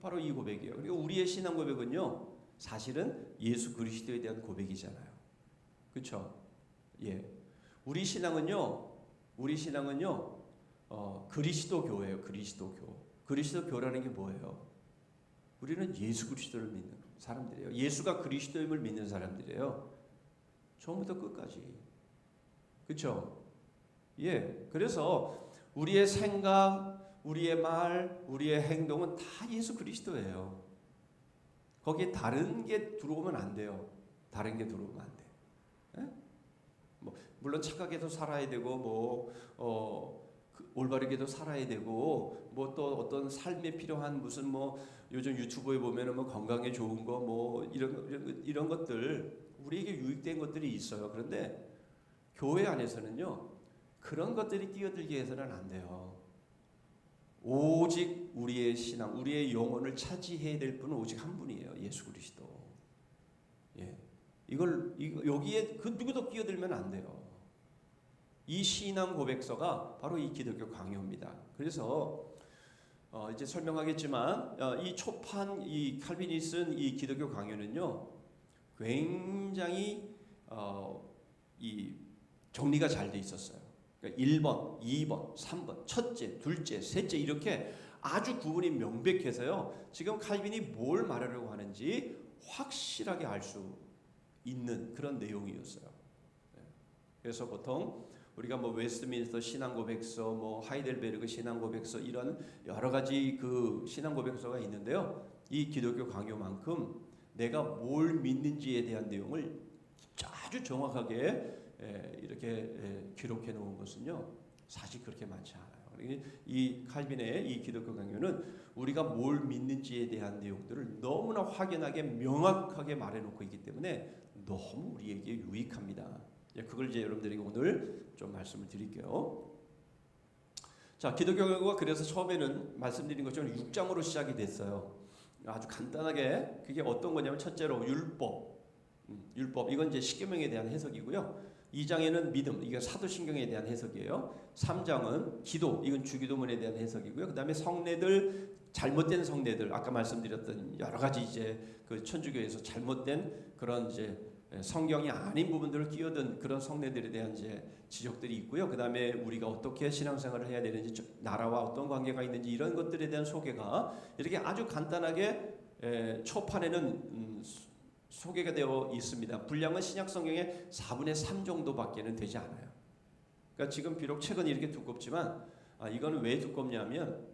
바로 이 고백이에요. 그리고 우리의 신앙 고백은요 사실은 예수 그리스도에 대한 고백이잖아요. 그렇죠? 예. 우리 신앙은요 우리 신앙은요, 그리스도교예요. 그리스도교라는 게 뭐예요? 우리는 예수 그리스도를 믿는 사람들이에요. 예수가 그리스도임을 믿는 사람들이에요. 처음부터 끝까지. 그렇죠? 예. 그래서 우리의 생각, 우리의 말, 우리의 행동은 다 예수 그리스도예요. 거기에 다른 게 들어오면 안 돼요. 다른 게 들어오면 안 돼. 예? 뭐 물론 착하게도 살아야 되고 올바르게도 살아야 되고 뭐 또 어떤 삶에 필요한 무슨 뭐 요즘 유튜브에 보면은 뭐 건강에 좋은 거 뭐 이런 것들 우리에게 유익된 것들이 있어요. 그런데 교회 안에서는요 그런 것들이 끼어들게 해서는 안 돼요. 오직 우리의 신앙, 우리의 영혼을 차지해야 될 분은 오직 한 분이에요. 예수 그리스도. 예, 여기에 그 누구도 끼어들면 안 돼요. 이 신앙 고백서가 바로 이 기독교 강요입니다. 그래서 이제 설명하겠지만 이 초판 이 칼빈이 쓴 이 기독교 강요는요 굉장히 이 정리가 잘 돼 있었어요. 그러니까 1번, 2번, 3번, 첫째, 둘째, 셋째 이렇게 아주 구분이 명백해서요. 지금 칼빈이 뭘 말하려고 하는지 확실하게 알 수 있는 그런 내용이었어요. 그래서 보통 우리가 뭐 웨스트민스터 신앙고백서, 뭐 하이델베르그 신앙고백서 이런 여러 가지 그 신앙고백서가 있는데요. 이 기독교 강요만큼 내가 뭘 믿는지에 대한 내용을 아주 정확하게 이렇게 기록해 놓은 것은요 사실 그렇게 많지 않아요. 이 칼빈의 이 기독교 강요는 우리가 뭘 믿는지에 대한 내용들을 너무나 확연하게 명확하게 말해놓고 있기 때문에 너무 우리에게 유익합니다. 그걸 이제 여러분들에게 오늘 좀 말씀을 드릴게요. 자, 기독교 강요가 그래서 처음에는 말씀드린 것처럼 6장으로 시작이 됐어요. 아주 간단하게 그게 어떤 거냐면 첫째로 율법 이건 이제 십계명에 대한 해석이고요. 2장에는 믿음, 이게 사도신경에 대한 해석이에요. 3장은 기도, 이건 주기도문에 대한 해석이고요. 그다음에 성례들, 잘못된 성례들, 아까 말씀드렸던 여러 가지 이제 그 천주교에서 잘못된 그런 이제 성경이 아닌 부분들을 끼어든 그런 성례들에 대한 이제 지적들이 있고요. 그다음에 우리가 어떻게 신앙생활을 해야 되는지, 나라와 어떤 관계가 있는지 이런 것들에 대한 소개가 이렇게 아주 간단하게 초판에는 소개가 되어 있습니다. 분량은 신약 성경의 4분의 3 정도밖에는 되지 않아요. 그러니까 지금 비록 책은 이렇게 두껍지만 이거는 왜 두껍냐면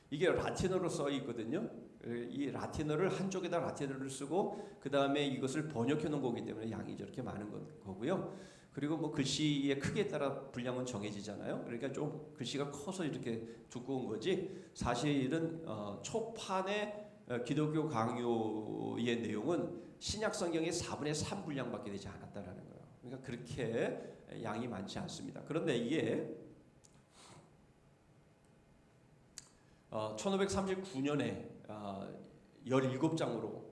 이게 라틴어로 써 있거든요. 이 라틴어를 한쪽에다 라틴어를 쓰고 그 다음에 이것을 번역해 놓은 거기 때문에 양이 저렇게 많은 거고요. 그리고 뭐 글씨의 크기에 따라 분량은 정해지잖아요. 그러니까 좀 글씨가 커서 이렇게 두꺼운 거지. 사실은 초판의 기독교 강요의 내용은 신약 성경의 4분의 3 분량밖에 되지 않았다라는 거예요. 그러니까 그렇게 양이 많지 않습니다. 그런데 이게 1539년에 17장으로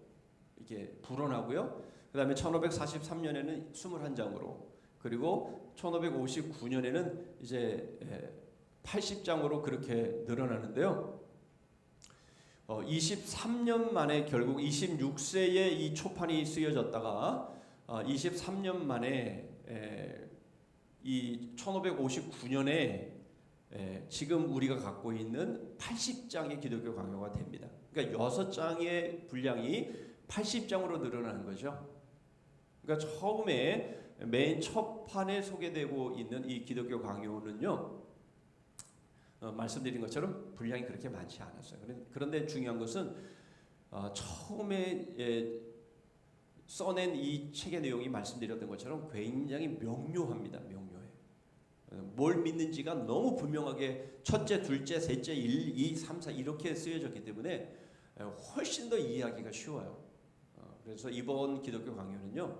이게 불어나고요. 그다음에 1543년에는 21장으로 그리고 1559년에는 이제 80장으로 그렇게 늘어나는데요. 23년 만에 결국 26세에 이 초판이 쓰여졌다가 23년 만에 이 1559년에 지금 우리가 갖고 있는 80장의 기독교 강요가 됩니다. 그러니까 6장의 분량이 80장으로 늘어나는 거죠. 그러니까 처음에 맨 첫 판에 소개되고 있는 이 기독교 강요는요. 말씀드린 것처럼 분량이 그렇게 많지 않았어요. 그런데 중요한 것은 처음에 써낸 이 책의 내용이 말씀드렸던 것처럼 굉장히 명료합니다. 명료해. 뭘 믿는지가 너무 분명하게 첫째, 둘째, 셋째, 1, 2, 3, 4 이렇게 쓰여졌기 때문에 훨씬 더 이해하기가 쉬워요. 그래서 이번 기독교 강요는요.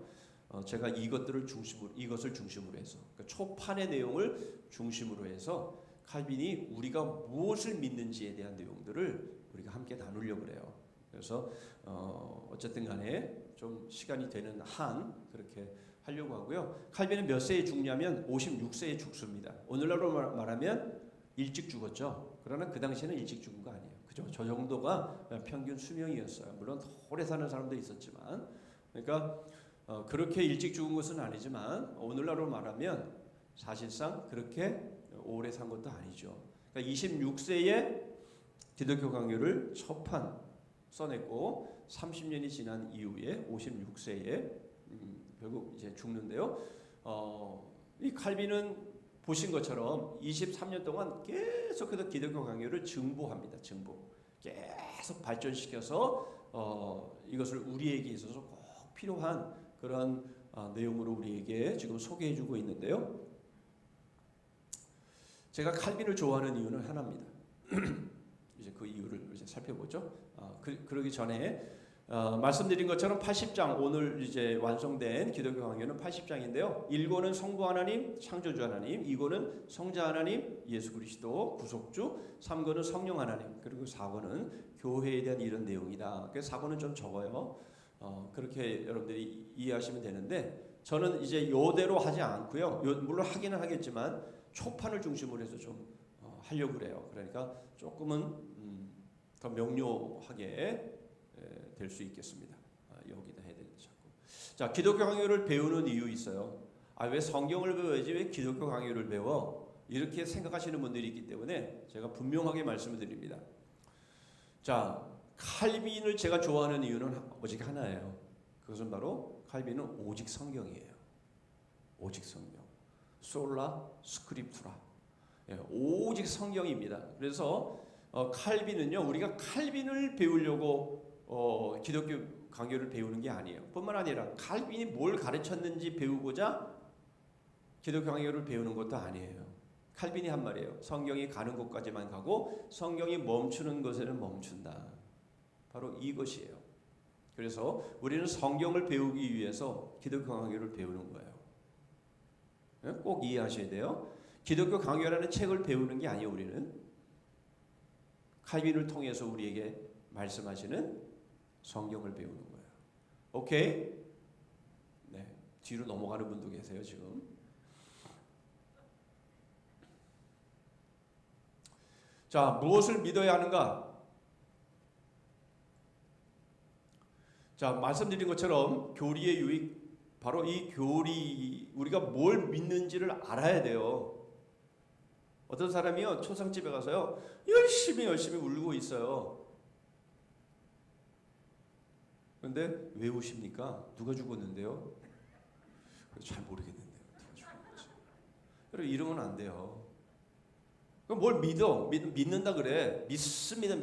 제가 이것을 중심으로 해서 그러니까 초판의 내용을 중심으로 해서 칼빈이 우리가 무엇을 믿는지에 대한 내용들을 우리가 함께 나누려고 그래요. 그래서 어쨌든 간에 좀 시간이 되는 한 그렇게 하려고 하고요. 칼빈은 몇 세에 죽냐면 56세에 죽습니다. 오늘날로 말하면 일찍 죽었죠. 그러나 그 당시에는 일찍 죽은 거 아니에요. 그죠? 저 정도가 평균 수명이었어요. 물론 오래 사는 사람도 있었지만 그러니까 그렇게 일찍 죽은 것은 아니지만 오늘날로 말하면 사실상 그렇게 오래 산 것도 아니죠. 그러니까 26세에 기독교 강요를 첫판 써냈고 30년이 지난 이후에 56세에 결국 이제 죽는데요. 이 칼빈은 보신 것처럼 23년 동안 계속해서 기독교 강요를 증보합니다. 계속 발전시켜서 이것을 우리에게 있어서 꼭 필요한 그런 내용으로 우리에게 지금 소개해주고 있는데요. 제가 칼빈을 좋아하는 이유는 하나입니다. 이제 그 이유를 이제 살펴보죠. 그러기 전에 말씀드린 것처럼 80장 오늘 이제 완성된 기독교 강요는 80장인데요. 1권은 성부 하나님, 창조주 하나님, 2권은 성자 하나님, 예수 그리스도 구속주, 3권은 성령 하나님, 그리고 4권은 교회에 대한 이런 내용이다. 그래서 4권은 좀 적어요. 그렇게 여러분들이 이해하시면 되는데 저는 이제 이대로 하지 않고요. 물론 하기는 하겠지만 초판을 중심으로 해서 좀 하려고 그래요. 그러니까 조금은 더 명료하게 될 수 있겠습니다. 여기다 해야 되겠죠. 자, 기독교 강요를 배우는 이유 있어요. 왜 성경을 배워야지 왜 기독교 강요를 배워? 이렇게 생각하시는 분들이 있기 때문에 제가 분명하게 말씀을 드립니다. 자, 칼빈을 제가 좋아하는 이유는 오직 하나예요. 그것은 바로 칼빈은 오직 성경이에요. 오직 성경. 솔라 스크립투라. 오직 성경입니다. 그래서 칼빈은요, 우리가 칼빈을 배우려고 기독교 강요를 배우는 게 아니에요. 뿐만 아니라 칼빈이 뭘 가르쳤는지 배우고자 기독교 강요를 배우는 것도 아니에요. 칼빈이 한 말이에요. 성경이 가는 곳까지만 가고 성경이 멈추는 것에는 멈춘다. 바로 이것이에요. 그래서 우리는 성경을 배우기 위해서 기독교 강요를 배우는 거예요. 꼭 이해하셔야 돼요. 기독교 강요라는 책을 배우는 게 아니에요. 우리는 칼빈을 통해서 우리에게 말씀하시는 성경을 배우는 거예요. 오케이? 네, 뒤로 넘어가는 분도 계세요 지금. 자, 무엇을 믿어야 하는가? 자, 말씀드린 것처럼 교리의 유익, 바로 이 교리, 우리가 뭘 믿는지를 알아야 돼요. 어떤 사람이요, 초상집에 가서요 열심히 울고 있어요. 그런데 왜 우십니까? 누가 죽었는데요? 잘 모르겠는데요. 누가 죽었는지. 여러분, 이러면 안 돼요. 그럼 뭘 믿어? 믿는다 그래. 믿습니다.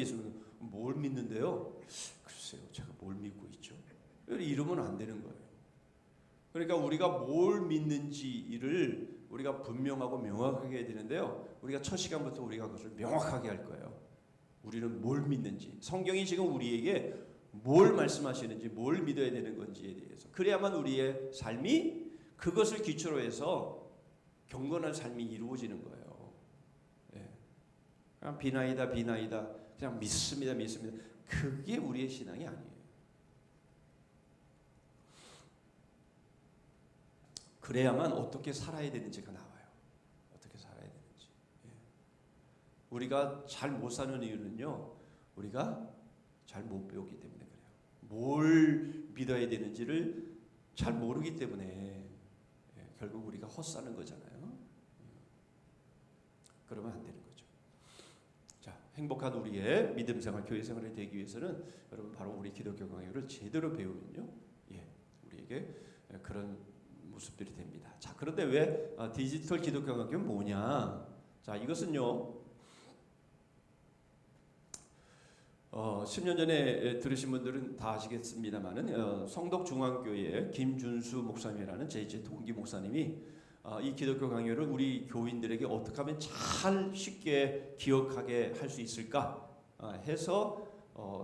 뭘 믿는데요? 글쎄요, 제가 뭘 믿고 있죠? 이러면 안 되는 거예요. 그러니까 우리가 뭘 믿는지를 우리가 분명하고 명확하게 해야 되는데요. 우리가 첫 시간부터 우리가 그것을 명확하게 할 거예요. 우리는 뭘 믿는지, 성경이 지금 우리에게 뭘 말씀하시는지, 뭘 믿어야 되는 건지에 대해서, 그래야만 우리의 삶이 그것을 기초로 해서 경건한 삶이 이루어지는 거예요. 그냥 비나이다 그냥 믿습니다. 그게 우리의 신앙이 아니에요. 그래야만 어떻게 살아야 되는지가 나와요. 어떻게 살아야 되는지. 우리가 잘 못 사는 이유는요, 우리가 잘 못 배웠기 때문에 그래요. 뭘 믿어야 되는지를 잘 모르기 때문에 결국 우리가 헛사는 거잖아요. 그러면 안 되는 거죠. 자, 행복한 우리의 믿음 생활, 교회 생활이 되기 위해서는 여러분 바로 우리 기독교 강요를 제대로 배우면요, 우리에게 그런 모습들이 됩니다. 자, 그런데 왜 디지털 기독교 강요는 뭐냐? 자, 이것은요, 10년 전에 들으신 분들은 다 아시겠습니다만은 성덕중앙교회 김준수 목사님이라는 제 동기 목사님이 이 기독교 강요를 우리 교인들에게 어떻게 하면 잘 쉽게 기억하게 할 수 있을까 해서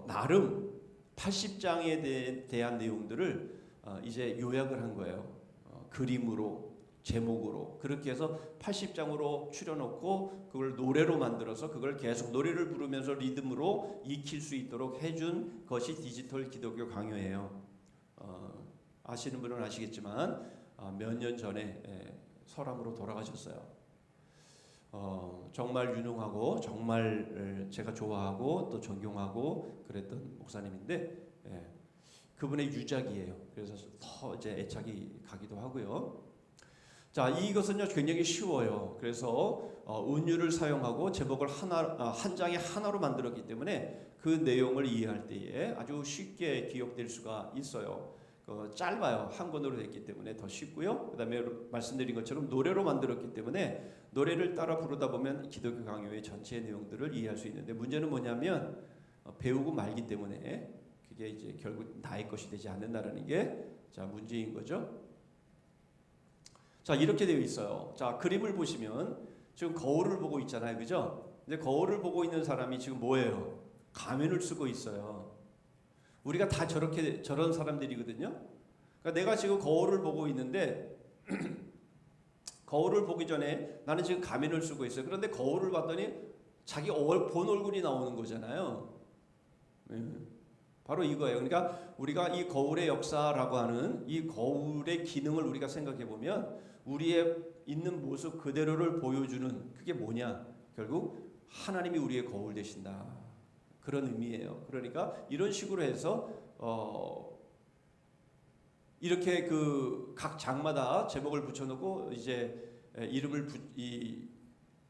나름 80장에 대한 내용들을 이제 요약을 한 거예요. 그림으로, 제목으로. 그렇게 해서 80장으로 추려놓고 그걸 노래로 만들어서 그걸 계속 노래를 부르면서 리듬으로 익힐 수 있도록 해준 것이 디지털 기독교 강요예요. 아시는 분은 아시겠지만 몇 년 전에 설암으로 돌아가셨어요. 정말 유능하고 정말 제가 좋아하고 또 존경하고 그랬던 목사님인데 그분의 유작이에요. 그래서 더 이제 애착이 가기도 하고요. 자, 이것은요 굉장히 쉬워요. 그래서 은유를 사용하고 제목을 한 장에 하나로 만들었기 때문에 그 내용을 이해할 때에 아주 쉽게 기억될 수가 있어요. 짧아요. 한 권으로 됐기 때문에 더 쉽고요. 그다음에 말씀드린 것처럼 노래로 만들었기 때문에 노래를 따라 부르다 보면 기독교 강요의 전체 내용들을 이해할 수 있는데, 문제는 뭐냐면 배우고 말기 때문에 그게 이제 결국 나의 것이 되지 않는다라는 게 문제인 거죠. 자, 이렇게 되어 있어요. 자, 그림을 보시면 지금 거울을 보고 있잖아요, 그죠? 근데 거울을 보고 있는 사람이 지금 뭐예요? 가면을 쓰고 있어요. 우리가 다 저런 사람들이거든요. 그러니까 내가 지금 거울을 보고 있는데 거울을 보기 전에 나는 지금 가면을 쓰고 있어요. 그런데 거울을 봤더니 자기 본 얼굴이 나오는 거잖아요. 바로 이거예요. 그러니까 우리가 이 거울의 역사라고 하는 이 거울의 기능을 우리가 생각해 보면 우리의 있는 모습 그대로를 보여주는, 그게 뭐냐? 결국 하나님이 우리의 거울 되신다, 그런 의미예요. 그러니까 이런 식으로 해서 이렇게 그 각 장마다 제목을 붙여놓고 이제 이름을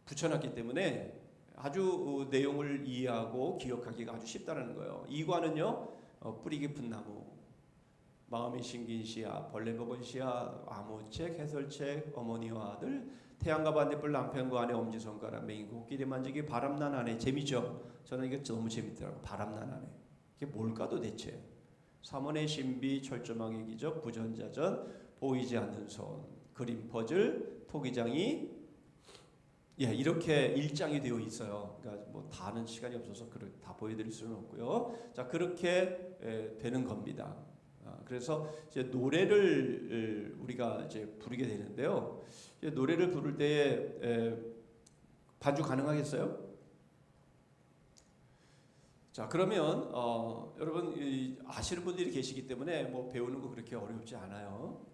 붙여놨기 때문에 아주 내용을 이해하고 기억하기가 아주 쉽다는 거예요. 이과는요, 뿌리 깊은 나무, 마음이 심긴 씨앗, 벌레 먹은 씨앗, 아무책, 해설책, 어머니와 아들, 태양과 반딧불, 남편과 아내, 엄지손가락, 맹인 코끼리 만지기, 바람난 아내. 재밌죠? 저는 이게 너무 재밌더라고요. 바람난 아내. 이게 뭘까 도대체? 삼원의 신비, 철조망의 기적, 부전자전, 보이지 않는 손, 그림 퍼즐, 토기장이, 이렇게 일장이 되어 있어요. 그러니까 뭐 다 하는 시간이 없어서 다 보여드릴 수는 없고요. 자, 그렇게 되는 겁니다. 그래서 이제 노래를 우리가 이제 부르게 되는데요. 이제 노래를 부를 때에 반주 가능하겠어요? 자, 그러면 여러분 아시는 분들이 계시기 때문에 뭐 배우는 거 그렇게 어렵지 않아요.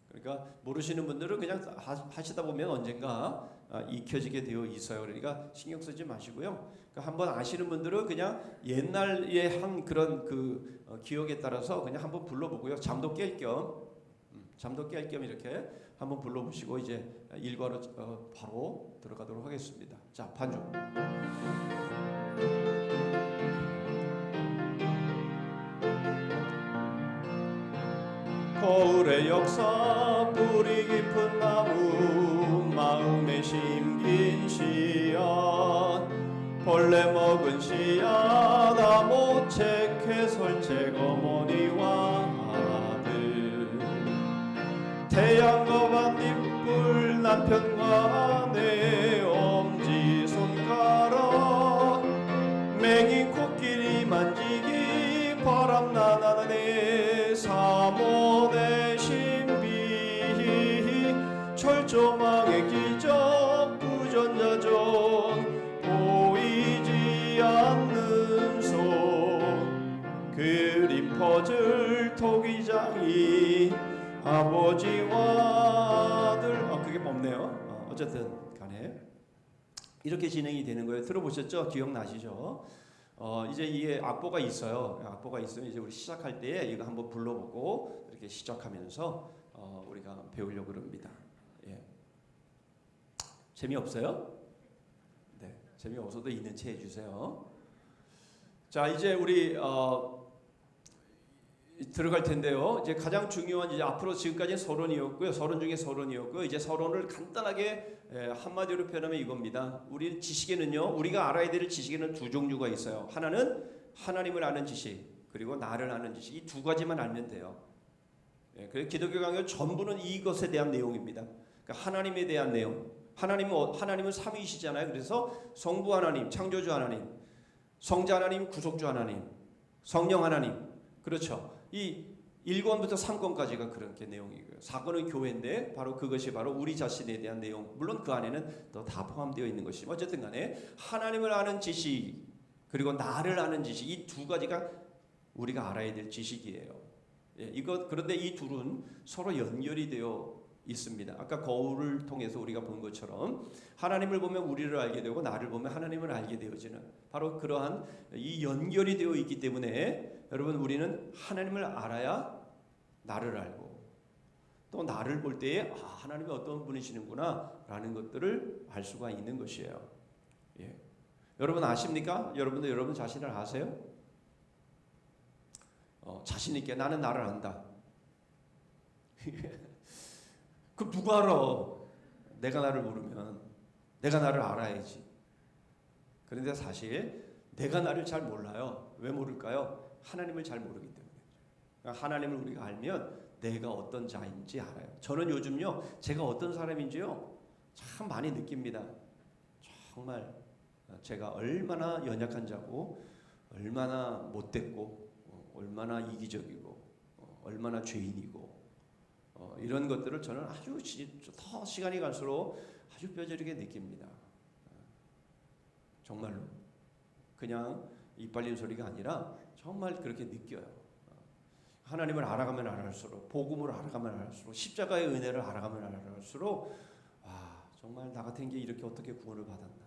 그러니까 모르시는 분들은 그냥 하시다 보면 언젠가 익혀지게 되어 있어요. 그러니까 신경 쓰지 마시고요. 그러니까 한번 아시는 분들은 그냥 옛날에 한 그런 기억에 따라서 그냥 한번 불러보고요. 잠도 깰 겸 이렇게 한번 불러보시고 이제 일과로 바로 들어가도록 하겠습니다. 자, 반주. 거울의 역사, 뿌리 깊은 나무, 마음에 심긴 씨앗, 벌레 먹은 씨앗, 아모책, 해설책, 어머니와 아들, 태양과 반딧불, 남편과 아내, 엄지손가락, 맹인 코끼리 만지기, 바람난 아내, 삼원의 신비, 철조망의 기적, 부전자전, 보이지 않는 손, 그림 퍼즐, 토기장이, 아버지와 아들. 그게 없네요. 어쨌든 간에 이렇게 진행이 되는 거예요. 들어보셨죠? 기억나시죠? 이제 이게 악보가 있어요. 악보가 있으면 이제 우리 시작할 때에 이거 한번 불러보고 이렇게 시작하면서 우리가 배우려고 합니다. 재미없어요? 네, 재미없어도 있는 채 해주세요. 자, 이제 우리 들어갈 텐데요. 이제 가장 중요한, 이제 앞으로 지금까지 서론이었고요. 서론 중에 서론이었고요. 이제 서론을 간단하게 한마디로 표현하면 이겁니다. 우리 지식에는요, 우리가 알아야 될 지식에는 두 종류가 있어요. 하나는 하나님을 아는 지식, 그리고 나를 아는 지식. 이 두 가지만 알면 돼요. 그래서 기독교 강요 전부는 이것에 대한 내용입니다. 그러니까 하나님에 대한 내용. 하나님은 삼위이시잖아요. 그래서 성부 하나님, 창조주 하나님, 성자 하나님, 구속주 하나님, 성령 하나님. 그렇죠. 이 1권부터 3권까지가 그렇게 내용이고요. 4권은 교회인데 그것이 바로 우리 자신에 대한 내용. 물론 그 안에는 또 다 포함되어 있는 것이지만 어쨌든 간에 하나님을 아는 지식, 그리고 나를 아는 지식, 이 두 가지가 우리가 알아야 될 지식이에요. 그런데 이 둘은 서로 연결이 되어 있습니다. 아까 거울을 통해서 우리가 본 것처럼 하나님을 보면 우리를 알게 되고 나를 보면 하나님을 알게 되어지는, 바로 그러한 이 연결이 되어 있기 때문에 여러분, 우리는 하나님을 알아야 나를 알고, 또 나를 볼 때에 하나님이 어떤 분이시는구나라는 것들을 알 수가 있는 것이에요. 예. 여러분 아십니까? 여러분도 여러분 자신을 아세요? 자신 있게 나는 나를 안다. 그럼 누가 알아? 내가 나를 모르면 내가 나를 알아야지. 그런데 사실 내가 나를 잘 몰라요. 왜 모를까요? 하나님을 잘 모르기 때문에. 그러니까 하나님을 우리가 알면 내가 어떤 자인지 알아요. 저는 요즘요 제가 어떤 사람인지요 참 많이 느낍니다. 정말 제가 얼마나 연약한 자고 얼마나 못됐고 얼마나 이기적이고 얼마나 죄인이고 이런 것들을 저는 아주 더 시간이 갈수록 아주 뼈저리게 느낍니다. 정말로 그냥 입 벌린 소리가 아니라 정말 그렇게 느껴요. 하나님을 알아가면 알아갈수록 복음을 알아가면 알아갈수록 십자가의 은혜를 알아가면 알아갈수록 와 정말 나 같은 게 이렇게 어떻게 구원을 받았나,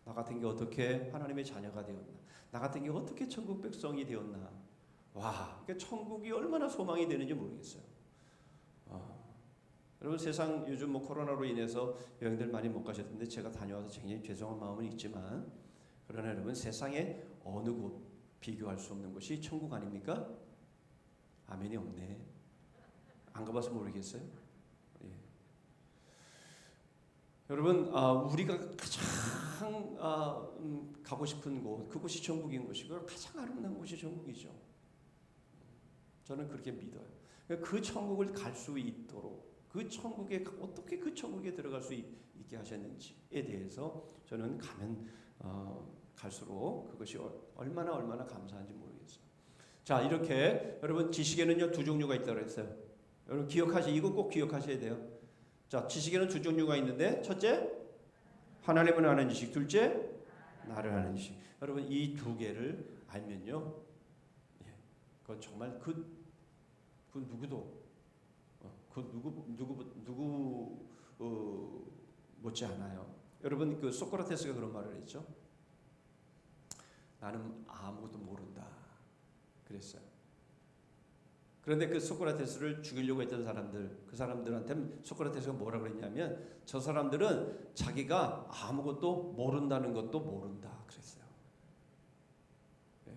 나 같은 게 어떻게 하나님의 자녀가 되었나, 나 같은 게 어떻게 천국 백성이 되었나. 와 그러니까 천국이 얼마나 소망이 되는지 모르겠어요. 여러분 세상 요즘 뭐 코로나로 인해서 여행들 많이 못 가셨는데 제가 다녀와서 굉장히 죄송한 마음은 있지만 그러나 여러분 세상에 어느 곳 비교할 수 없는 곳이 천국 아닙니까? 아멘이 없네. 안 가봐서 모르겠어요. 예. 여러분 우리가 가장 가고 싶은 곳 그곳이 천국인 것이고요. 가장 아름다운 곳이 천국이죠. 저는 그렇게 믿어요. 그 천국을 갈 수 있도록 그 천국에 어떻게 그 천국에 들어갈 수 있게 하셨는지에 대해서 저는 가면 갈수록 그것이 얼마나 감사한지 모르겠어요. 자 이렇게 여러분 지식에는요 두 종류가 있다고 했어요. 여러분 이거 꼭 기억하셔야 돼요. 자 지식에는 두 종류가 있는데 첫째 하나님을 아는 지식, 둘째 나를 아는 지식. 여러분 이 두 개를 알면요, 그건 정말 그 누구도 누구 못지 않아요. 여러분 그 소크라테스가 그런 말을 했죠. 나는 아무것도 모른다 그랬어요. 그런데 그 소크라테스를 죽이려고 했던 사람들, 그 사람들한테 소크라테스가 뭐라 그랬냐면 저 사람들은 자기가 아무것도 모른다는 것도 모른다 그랬어요. 네.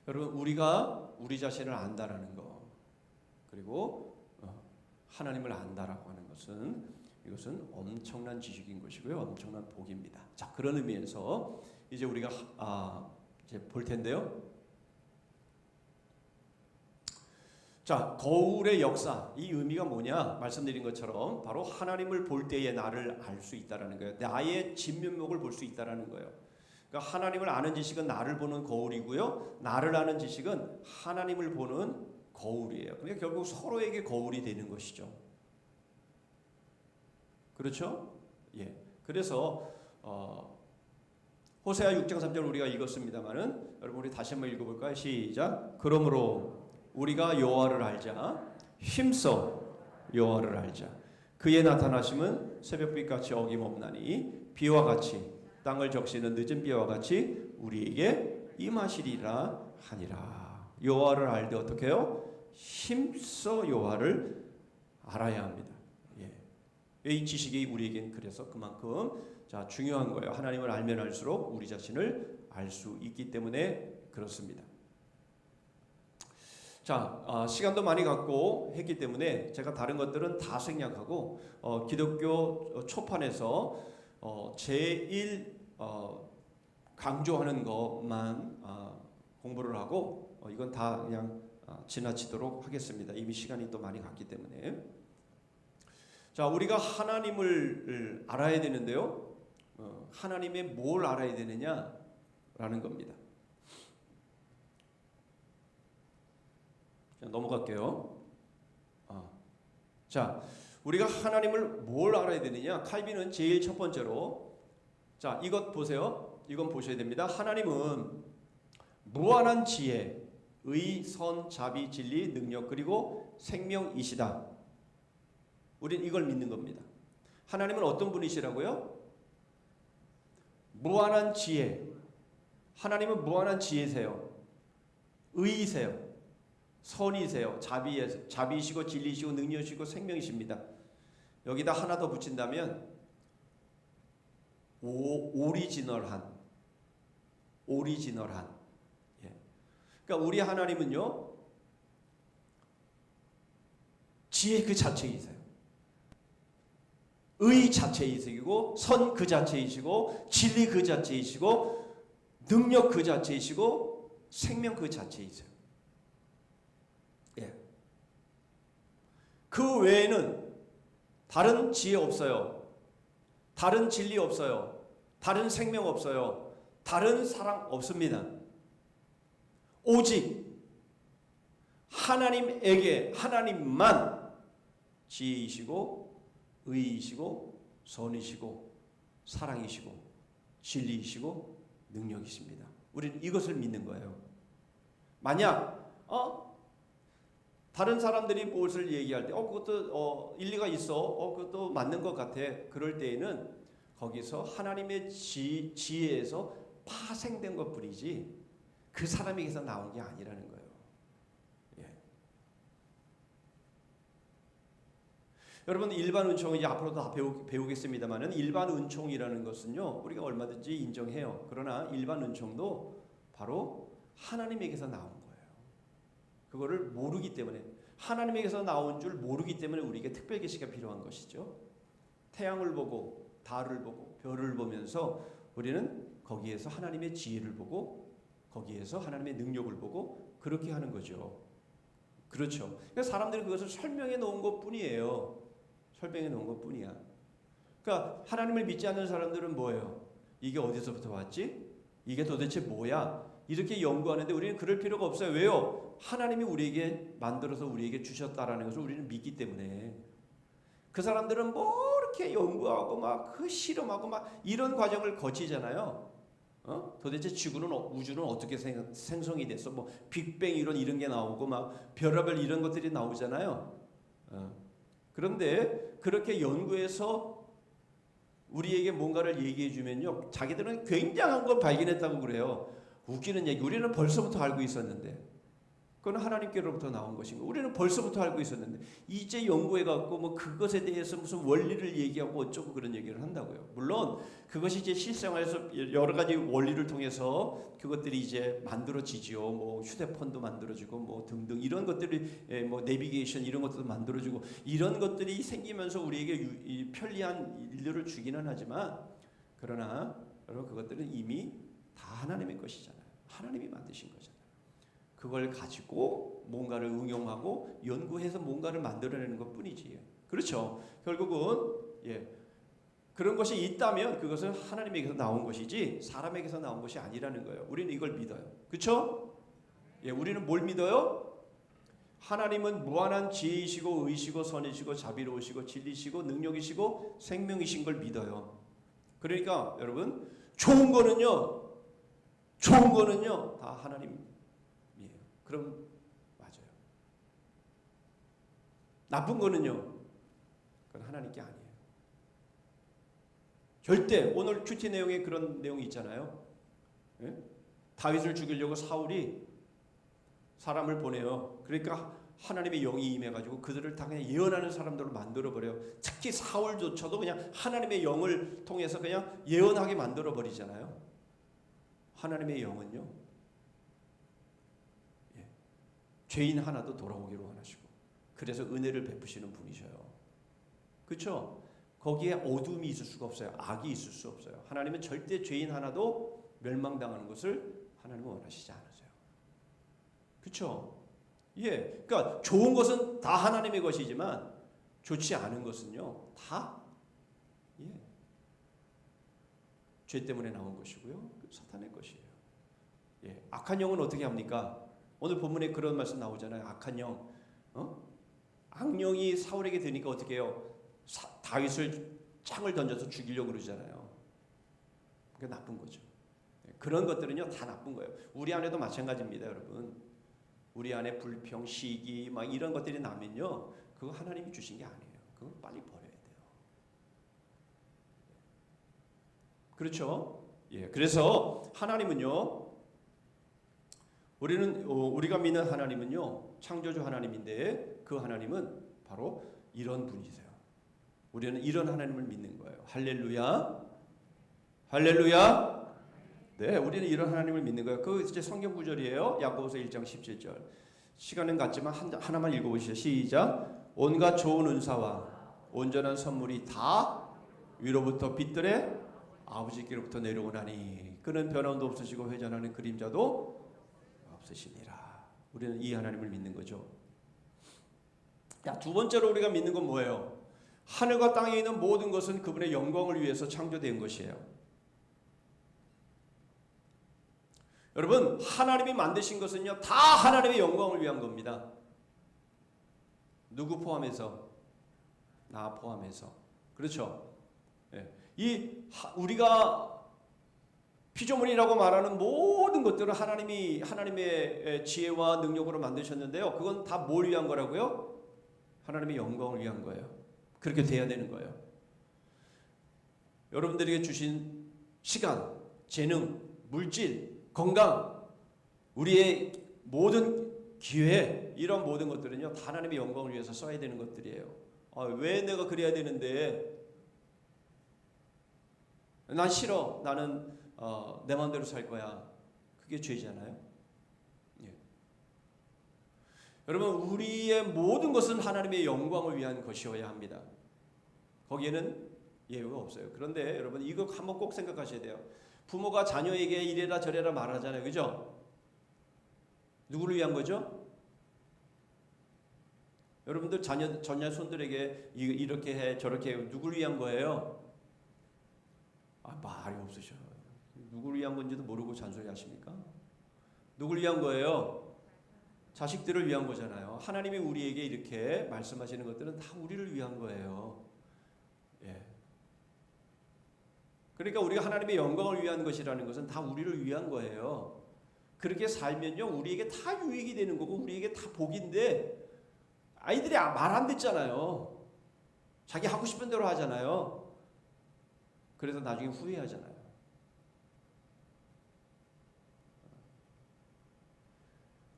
여러분 우리가 우리 자신을 안다라는 거 그리고 하나님을 안다라고 하는 것은 이것은 엄청난 지식인 것이고요, 엄청난 복입니다. 자 그런 의미에서 이제 우리가 이제 볼 텐데요. 자 거울의 역사 이 의미가 뭐냐 말씀드린 것처럼 바로 하나님을 볼 때에 나를 알 수 있다라는 거예요. 나의 진면목을 볼 수 있다라는 거예요. 그러니까 하나님을 아는 지식은 나를 보는 거울이고요, 나를 아는 지식은 하나님을 보는 거울이에요. 그러니까 결국 서로에게 거울이 되는 것이죠. 그렇죠? 예. 그래서 호세아 6장 3절 우리가 읽었습니다만은 여러분 우리 다시 한번 읽어볼까요? 시작. 그러므로 우리가 여호와를 알자. 힘써 여호와를 알자. 그의 나타나심은 새벽빛같이 어김없나니 비와 같이 땅을 적시는 늦은 비와 같이 우리에게 임하시리라 하니라. 여호와를 알되 어떻게 해요? 힘써 여호와를 알아야 합니다. 예. 이 지식이 우리에겐 그래서 그만큼 자 중요한 거예요. 하나님을 알면 알수록 우리 자신을 알 수 있기 때문에 그렇습니다. 자 시간도 많이 갖고 했기 때문에 제가 다른 것들은 다 생략하고 기독교 초판에서 제일 강조하는 것만 공부를 하고 이건 다 그냥 지나치도록 하겠습니다. 이미 시간이 또 많이 갔기 때문에. 자 우리가 하나님을 알아야 되는데요. 하나님의 뭘 알아야 되느냐라는 겁니다. 자, 넘어갈게요. 자 우리가 하나님을 뭘 알아야 되느냐. 칼빈은 제일 첫 번째로 자 이것 보세요. 이건 보셔야 됩니다. 하나님은 무한한 지혜 의, 선, 자비, 진리, 능력 그리고 생명이시다. 우린 이걸 믿는 겁니다. 하나님은 어떤 분이시라고요? 무한한 지혜. 하나님은 무한한 지혜세요. 의이세요. 선이세요. 자비이시고 진리이시고 능력이시고 생명이십니다. 여기다 하나 더 붙인다면 오리지널한. 예. 그러니까 우리 하나님은요, 지혜 그 자체이세요. 의 자체이시고, 선 그 자체이시고, 진리 그 자체이시고, 능력 그 자체이시고, 생명 그 자체이세요. 예. 그 외에는 다른 지혜 없어요. 다른 진리 없어요. 다른 생명 없어요. 다른 사랑 없습니다. 오직 하나님만 지혜이시고 의이시고 선이시고 사랑이시고 진리이시고 능력이십니다. 우리는 이것을 믿는 거예요. 만약 다른 사람들이 무엇을 얘기할 때 그것도 일리가 있어. 그것도 맞는 것 같아. 그럴 때에는 거기서 하나님의 지혜에서 파생된 것뿐이지 그 사람에게서 나온 게 아니라는 거예요. 예. 여러분, 일반 은총은 이제 앞으로 다 배우겠습니다만은 일반 은총이라는 것은요, 우리가 얼마든지 인정해요. 그러나 일반 은총도 바로 하나님에게서 나온 거예요. 그거를 모르기 때문에, 하나님에게서 나온 줄 모르기 때문에 우리에게 특별 계시가 필요한 것이죠. 태양을 보고 달을 보고 별을 보면서 우리는 거기에서 하나님의 지혜를 보고 거기에서 하나님의 능력을 보고 그렇게 하는 거죠. 그렇죠. 그러니까 사람들이 그것을 설명해 놓은 것뿐이에요. 설명해 놓은 것뿐이야. 그러니까 하나님을 믿지 않는 사람들은 뭐예요? 이게 어디서부터 왔지? 이게 도대체 뭐야? 이렇게 연구하는데 우리는 그럴 필요가 없어요. 왜요? 하나님이 우리에게 만들어서 우리에게 주셨다라는 것을 우리는 믿기 때문에. 그 사람들은 뭐 이렇게 연구하고 막 그 실험하고 막 이런 과정을 거치잖아요. 도대체 지구는 우주는 어떻게 생성이 됐어? 뭐 빅뱅 이런 게 나오고 막 별의별 이런 것들이 나오잖아요. 그런데 그렇게 연구해서 우리에게 뭔가를 얘기해 주면요, 자기들은 굉장한 걸 발견했다고 그래요. 웃기는 얘기. 우리는 벌써부터 알고 있었는데. 그건 하나님께로부터 나온 것인 거예요. 우리는 벌써부터 알고 있었는데 이제 연구해갖고 뭐 그것에 대해서 무슨 원리를 얘기하고 어쩌고 그런 얘기를 한다고요. 물론 그것이 이제 실생활에서 여러 가지 원리를 통해서 그것들이 이제 만들어지지요. 뭐 휴대폰도 만들어지고 뭐 등등 이런 것들이 뭐 내비게이션 이런 것들도 만들어지고 이런 것들이 생기면서 우리에게 편리한 일들을 주기는 하지만 그러나 여러분 그것들은 이미 다 하나님의 것이잖아요. 하나님이 만드신 거잖아요. 그걸 가지고 뭔가를 응용하고 연구해서 뭔가를 만들어내는 것뿐이지. 그렇죠. 결국은 그런 것이 있다면 그것은 하나님에게서 나온 것이지 사람에게서 나온 것이 아니라는 거예요. 우리는 이걸 믿어요. 그렇죠? 우리는 뭘 믿어요? 하나님은 무한한 지혜이시고 의시고 선이시고 자비로우시고 진리시고 능력이시고 생명이신 걸 믿어요. 그러니까 여러분 좋은 거는요 다 하나님. 그럼 맞아요. 나쁜 거는요, 그건 하나님께 아니에요. 절대 오늘 큐티 내용에 그런 내용이 있잖아요. 다윗을 죽이려고 사울이 사람을 보내요. 그러니까 하나님의 영이 임해가지고 그들을 다 그냥 예언하는 사람들로 만들어버려요. 특히 사울조차도 그냥 하나님의 영을 통해서 그냥 예언하게 만들어버리잖아요. 하나님의 영은요, 죄인 하나도 돌아오기로 원하시고 그래서 은혜를 베푸시는 분이셔요. 그렇죠? 거기에 어둠이 있을 수가 없어요. 악이 있을 수 없어요. 하나님은 절대 죄인 하나도 멸망당하는 것을 하나님은 원하시지 않으세요. 그렇죠? 그러니까 좋은 것은 다 하나님의 것이지만 좋지 않은 것은요 다 죄 때문에 나온 것이고요 사탄의 것이에요. 악한 영은 어떻게 합니까? 오늘 본문에 그런 말씀 나오잖아요. 악한 영, 악령이 사울에게 드니까 어떻게 해요? 다윗을 창을 던져서 죽이려고 그러잖아요. 그게 나쁜 거죠. 그런 것들은요 다 나쁜 거예요. 우리 안에도 마찬가지입니다, 여러분. 우리 안에 불평, 시기, 막 이런 것들이 나면요, 그거 하나님이 주신 게 아니에요. 그거 빨리 버려야 돼요. 그렇죠? 그래서 하나님은요. 우리가 믿는 하나님은요 창조주 하나님인데 그 하나님은 바로 이런 분이세요. 우리는 이런 하나님을 믿는 거예요. 할렐루야. 할렐루야. 네, 우리는 이런 하나님을 믿는 거예요. 그 이제 성경 구절이에요. 야고보서 1장 17절. 시간은 같지만 하나만 읽어보시죠. 시작. 온갖 좋은 은사와 온전한 선물이 다 위로부터 빛들의 아버지께로부터 내려오나니 그는 변함도 없으시고 회전하는 그림자도 없으시니라. 우리는 이 하나님을 믿는 거죠. 자, 두 번째로 우리가 믿는 건 뭐예요? 하늘과 땅에 있는 모든 것은 그분의 영광을 위해서 창조된 것이에요. 여러분, 하나님이 만드신 것은요, 다 하나님의 영광을 위한 겁니다. 누구 포함해서? 나 포함해서. 그렇죠? 예. 우리가 피조물이라고 말하는 모든 것들은 하나님의 지혜와 능력으로 만드셨는데요. 그건 다 뭘 위한 거라고요? 하나님의 영광을 위한 거예요. 그렇게 돼야 되는 거예요. 여러분들에게 주신 시간, 재능, 물질, 건강, 우리의 모든 기회, 이런 모든 것들은요, 다 하나님의 영광을 위해서 써야 되는 것들이에요. 왜 내가 그래야 되는데? 난 싫어. 나는 내 마음대로 살 거야. 그게 죄잖아요. 예. 여러분, 우리의 모든 것은 하나님의 영광을 위한 것이어야 합니다. 거기에는 예외가 없어요. 그런데 여러분, 이거 한번 꼭 생각하셔야 돼요. 부모가 자녀에게 이래라 저래라 말하잖아요. 그죠? 누구를 위한 거죠? 여러분들 자녀 손들에게 이렇게 해 저렇게 해 누구를 위한 거예요? 말이 없으셔. 누구를 위한 건지도 모르고 잔소리 하십니까? 누구를 위한 거예요? 자식들을 위한 거잖아요. 하나님이 우리에게 이렇게 말씀하시는 것들은 다 우리를 위한 거예요. 예. 그러니까 우리가 하나님의 영광을 위한 것이라는 것은 다 우리를 위한 거예요. 그렇게 살면요, 우리에게 다 유익이 되는 거고 우리에게 다 복인데 아이들이 말 안 듣잖아요. 자기 하고 싶은 대로 하잖아요. 그래서 나중에 후회하잖아요.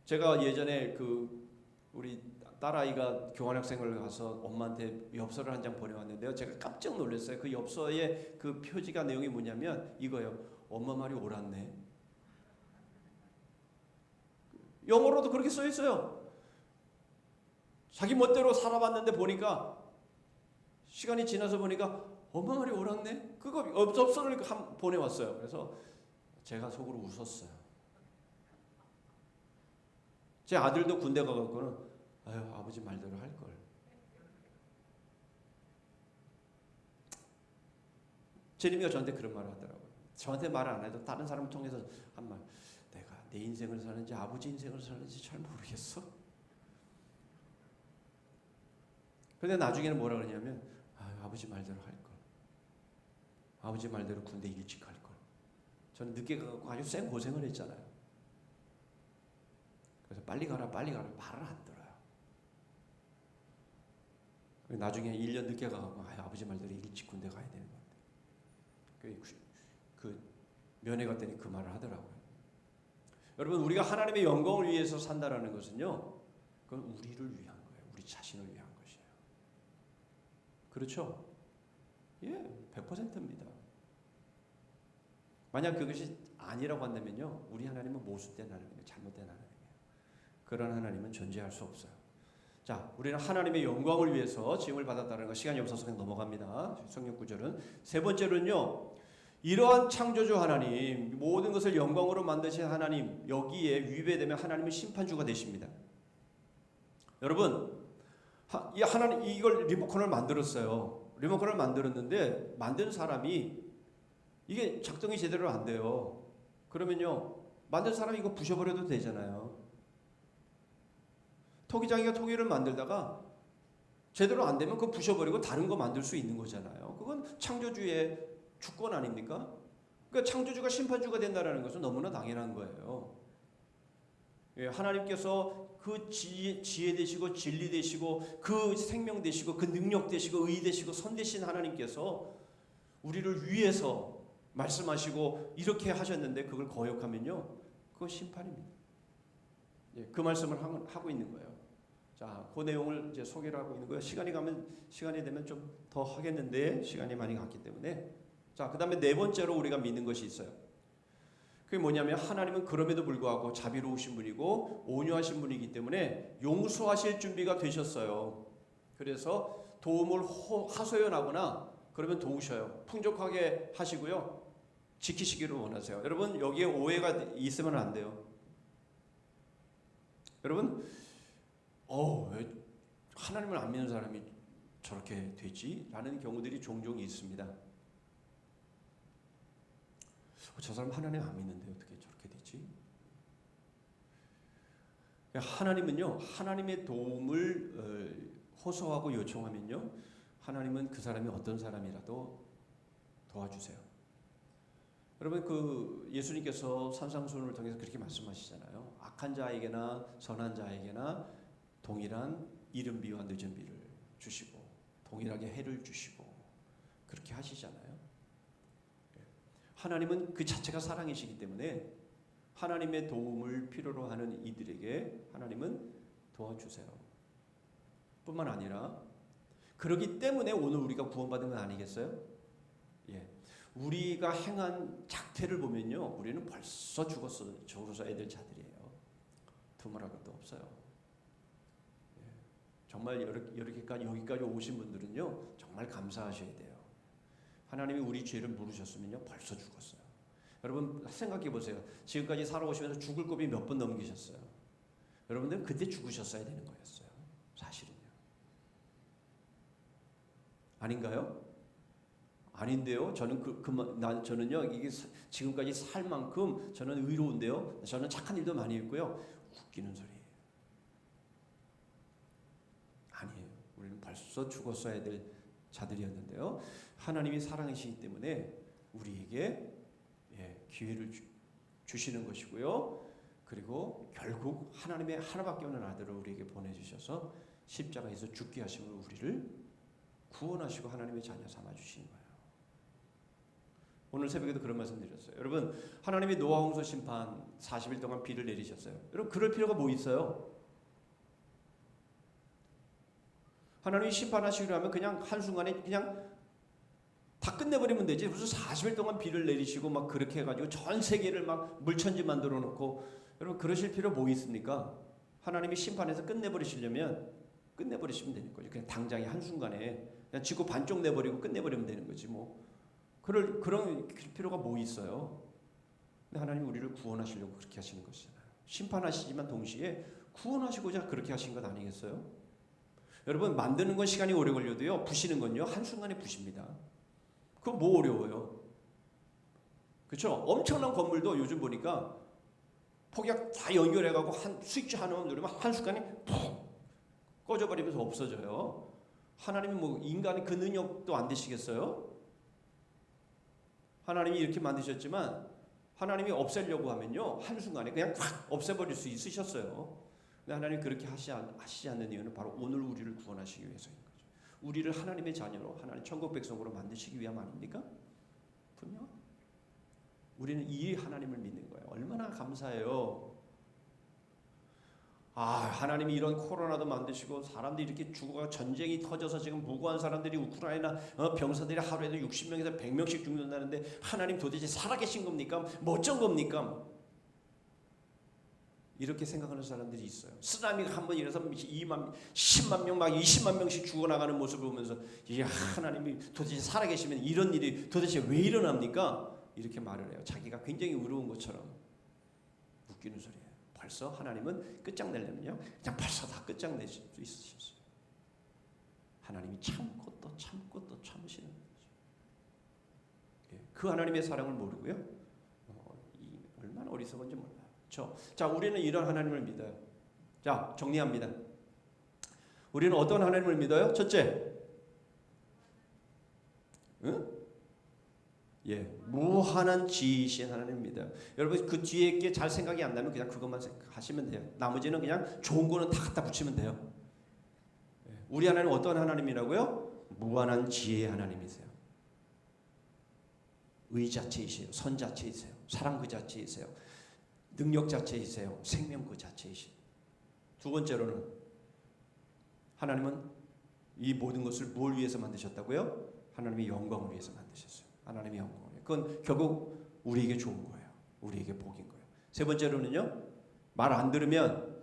제가 예전에 우리 딸아이가 교환학생을 가서 엄마한테 엽서를 한 장 보내왔는데요. 제가 깜짝 놀랐어요. 그 엽서의 그 표지가 내용이 뭐냐면 이거예요. 엄마 말이 옳았네. 영어로도 그렇게 써 있어요. 자기 멋대로 살아봤는데 보니까 시간이 지나서 보니까 엄마 말이 옳았네. 그거 엽서를 보내왔어요. 그래서 제가 속으로 웃었어요. 제 아들도 군대 가갖고는 아유, 아버지 말대로 할 걸. 제림이가 저한테 그런 말을 하더라고요. 저한테 말 안 해도 다른 사람을 통해서 한 말. 내가 내 인생을 사는지 아버지 인생을 사는지 잘 모르겠어. 그런데 나중에는 뭐라 그러냐면 아유, 아버지 말대로 할 걸. 아버지 말대로 군대 일찍 갈 걸. 저는 늦게 가갖고 아주 쌩 고생을 했잖아요. 그래서 빨리 가라 말을 안 들어요. 나중에 1년 늦게 가고 아버지 말대로 일찍 군대 가야 되는 건데 그 면회 갔더니 그 말을 하더라고요. 여러분, 우리가 하나님의 영광을 위해서 산다라는 것은요, 그건 우리를 위한 거예요. 우리 자신을 위한 것이에요. 그렇죠? 예, 100%입니다. 만약 그것이 아니라고 한다면요, 우리 하나님은 모순된 하나님이에요. 잘못된 하나님이에요. 그런 하나님은 존재할 수 없어요. 자, 우리는 하나님의 영광을 위해서 지음을 받았다는 거 시간이 없어서 그냥 넘어갑니다. 성경 구절은. 세 번째로는요, 이러한 창조주 하나님, 모든 것을 영광으로 만드신 하나님, 여기에 위배되면 하나님은 심판주가 되십니다. 여러분, 하나님 이걸 리모컨을 만들었어요. 리모컨을 만들었는데 만든 사람이 이게 작동이 제대로 안 돼요. 그러면요, 만든 사람이 이거 부셔버려도 되잖아요. 토기장이가 토기를 만들다가 제대로 안 되면 그거 부셔버리고 다른 거 만들 수 있는 거잖아요. 그건 창조주의 주권 아닙니까? 그러니까 창조주가 심판주가 된다는 것은 너무나 당연한 거예요. 예, 하나님께서 그 지혜 되시고 진리 되시고 그 생명 되시고 그 능력 되시고 의 되시고 선 되신 하나님께서 우리를 위해서 말씀하시고 이렇게 하셨는데 그걸 거역하면요, 그건 심판입니다. 예, 그 말씀을 하고 있는 거예요. 자, 그 내용을 이제 소개를 하고 있는 거예요. 시간이 되면 좀 더 하겠는데 시간이 많이 갔기 때문에 자, 그다음에 네 번째로 우리가 믿는 것이 있어요. 그게 뭐냐면 하나님은 그럼에도 불구하고 자비로우신 분이고 온유하신 분이기 때문에 용서하실 준비가 되셨어요. 그래서 도움을 하소연하거나 그러면 도우셔요. 풍족하게 하시고요. 지키시기를 원하세요. 여러분 여기에 오해가 있으면 안 돼요. 여러분 왜 하나님을 안 믿는 사람이 저렇게 되지? 라는 경우들이 종종 있습니다. 저 사람 하나님 안 믿는데 어떻게 저렇게 되지? 하나님은요, 하나님의 도움을 호소하고 요청하면요, 하나님은 그 사람이 어떤 사람이라도 도와주세요. 여러분 그 예수님께서 산상수훈을 통해서 그렇게 말씀하시잖아요. 악한 자에게나 선한 자에게나 동일한 이른 비와 늦은 비를 주시고 동일하게 해를 주시고 그렇게 하시잖아요. 하나님은 그 자체가 사랑이시기 때문에 하나님의 도움을 필요로 하는 이들에게 하나님은 도와주세요. 뿐만 아니라 그러기 때문에 오늘 우리가 구원받은 건 아니겠어요? 예. 우리가 행한 작태를 보면요, 우리는 벌써 죽어서 애들 자들이에요. 두말할 것도 없어요. 예. 정말 여기까지 오신 분들은요, 정말 감사하셔야 돼요. 하나님이 우리 죄를 물으셨으면요, 벌써 죽었어요. 여러분 생각해 보세요. 지금까지 살아오시면서 죽을 고비 몇 번 넘기셨어요. 여러분들은 그때 죽으셨어야 되는 거였어요. 사실은요. 아닌가요? 아닌데요. 저는요 이게 지금까지 살 만큼 저는 의로운데요. 저는 착한 일도 많이 했고요. 웃기는 소리예요. 아니에요. 우리는 벌써 죽었어야 될 자들이었는데요. 하나님이 사랑이시기 때문에 우리에게 기회를 주시는 것이고요. 그리고 결국 하나님의 하나밖에 없는 아들을 우리에게 보내주셔서 십자가에서 죽게 하심으로 우리를 구원하시고 하나님의 자녀 삼아 주신 거예요. 오늘 새벽에도 그런 말씀 드렸어요. 여러분 하나님이 노아 홍수 심판 40일 동안 비를 내리셨어요. 여러분 그럴 필요가 뭐 있어요? 하나님이 심판하시기로 하면 그냥 한순간에 그냥 다 끝내버리면 되지. 무슨 40일 동안 비를 내리시고 막 그렇게 해가지고 전 세계를 막 물천지 만들어 놓고 여러분 그러실 필요 뭐 있습니까? 하나님이 심판해서 끝내버리시려면 끝내버리시면 되는 거죠. 그냥 당장에 한순간에 그냥 지구 반쪽 내버리고 끝내버리면 되는 거지 뭐. 그런 필요가 뭐 있어요? 근데 하나님 우리를 구원하시려고 그렇게 하시는 것이잖아요. 심판하시지만 동시에 구원하시고자 그렇게 하신 것 아니겠어요? 여러분 만드는 건 시간이 오래 걸려도요 부시는 건요 한순간에 부십니다. 그거 뭐 어려워요? 그렇죠? 엄청난 건물도 요즘 보니까 폭약 다 연결해가고 한 스위치 하나 누르면 한순간에 푹 꺼져버리면서 없어져요. 하나님이 뭐 인간의 그 능력도 안 되시겠어요? 하나님이 이렇게 만드셨지만 하나님이 없애려고 하면요 한순간에 그냥 콱 없애버릴 수 있으셨어요. 근데 하나님 그렇게 하시지 않는 이유는 바로 오늘 우리를 구원하시기 위해서인 거죠. 우리를 하나님의 자녀로 하나님 천국 백성으로 만드시기 위함 아닙니까? 분명 우리는 이 하나님을 믿는 거예요. 얼마나 감사해요. 하나님이 이런 코로나도 만드시고 사람들이 이렇게 죽어가 전쟁이 터져서 지금 무고한 사람들이 우크라이나 병사들이 하루에도 60명에서 100명씩 죽는다는데 하나님 도대체 살아계신 겁니까? 뭐 어쩐 겁니까? 이렇게 생각하는 사람들이 있어요. 쓰나미가 한번 일어서 2만, 10만 명, 막 20만 명씩 죽어나가는 모습을 보면서 이게 하나님이 도대체 살아계시면 이런 일이 도대체 왜 일어납니까? 이렇게 말을 해요. 자기가 굉장히 의로운 것처럼. 웃기는 소리예요. 벌써 하나님은 끝장내려면요 그냥 벌써 다 끝장낼 수 있으셨어요. 하나님이 참고 또 참고 또 참으시는 거죠. 그 하나님의 사랑을 모르고요 얼마나 어리석은지 몰라요. 자, 우리는 이런 하나님을 믿어요. 자, 정리합니다. 우리는 어떤 하나님을 믿어요? 첫째, 무한한 지혜이신 하나님을 믿어요. 여러분 그 뒤에 게 잘 생각이 안 나면 그냥 그것만 하시면 돼요. 나머지는 그냥 좋은 거는 다 갖다 붙이면 돼요. 우리 하나님은 어떤 하나님이라고요? 무한한 지혜의 하나님이세요. 의 자체이세요. 선 자체이세요. 사랑 그 자체이세요. 능력 자체이세요. 생명 그 자체이시죠. 두 번째로는 하나님은 이 모든 것을 뭘 위해서 만드셨다고요? 하나님의 영광을 위해서 만드셨어요. 하나님의 영광을. 그건 결국 우리에게 좋은 거예요. 우리에게 복인 거예요. 세 번째로는요, 말 안 들으면,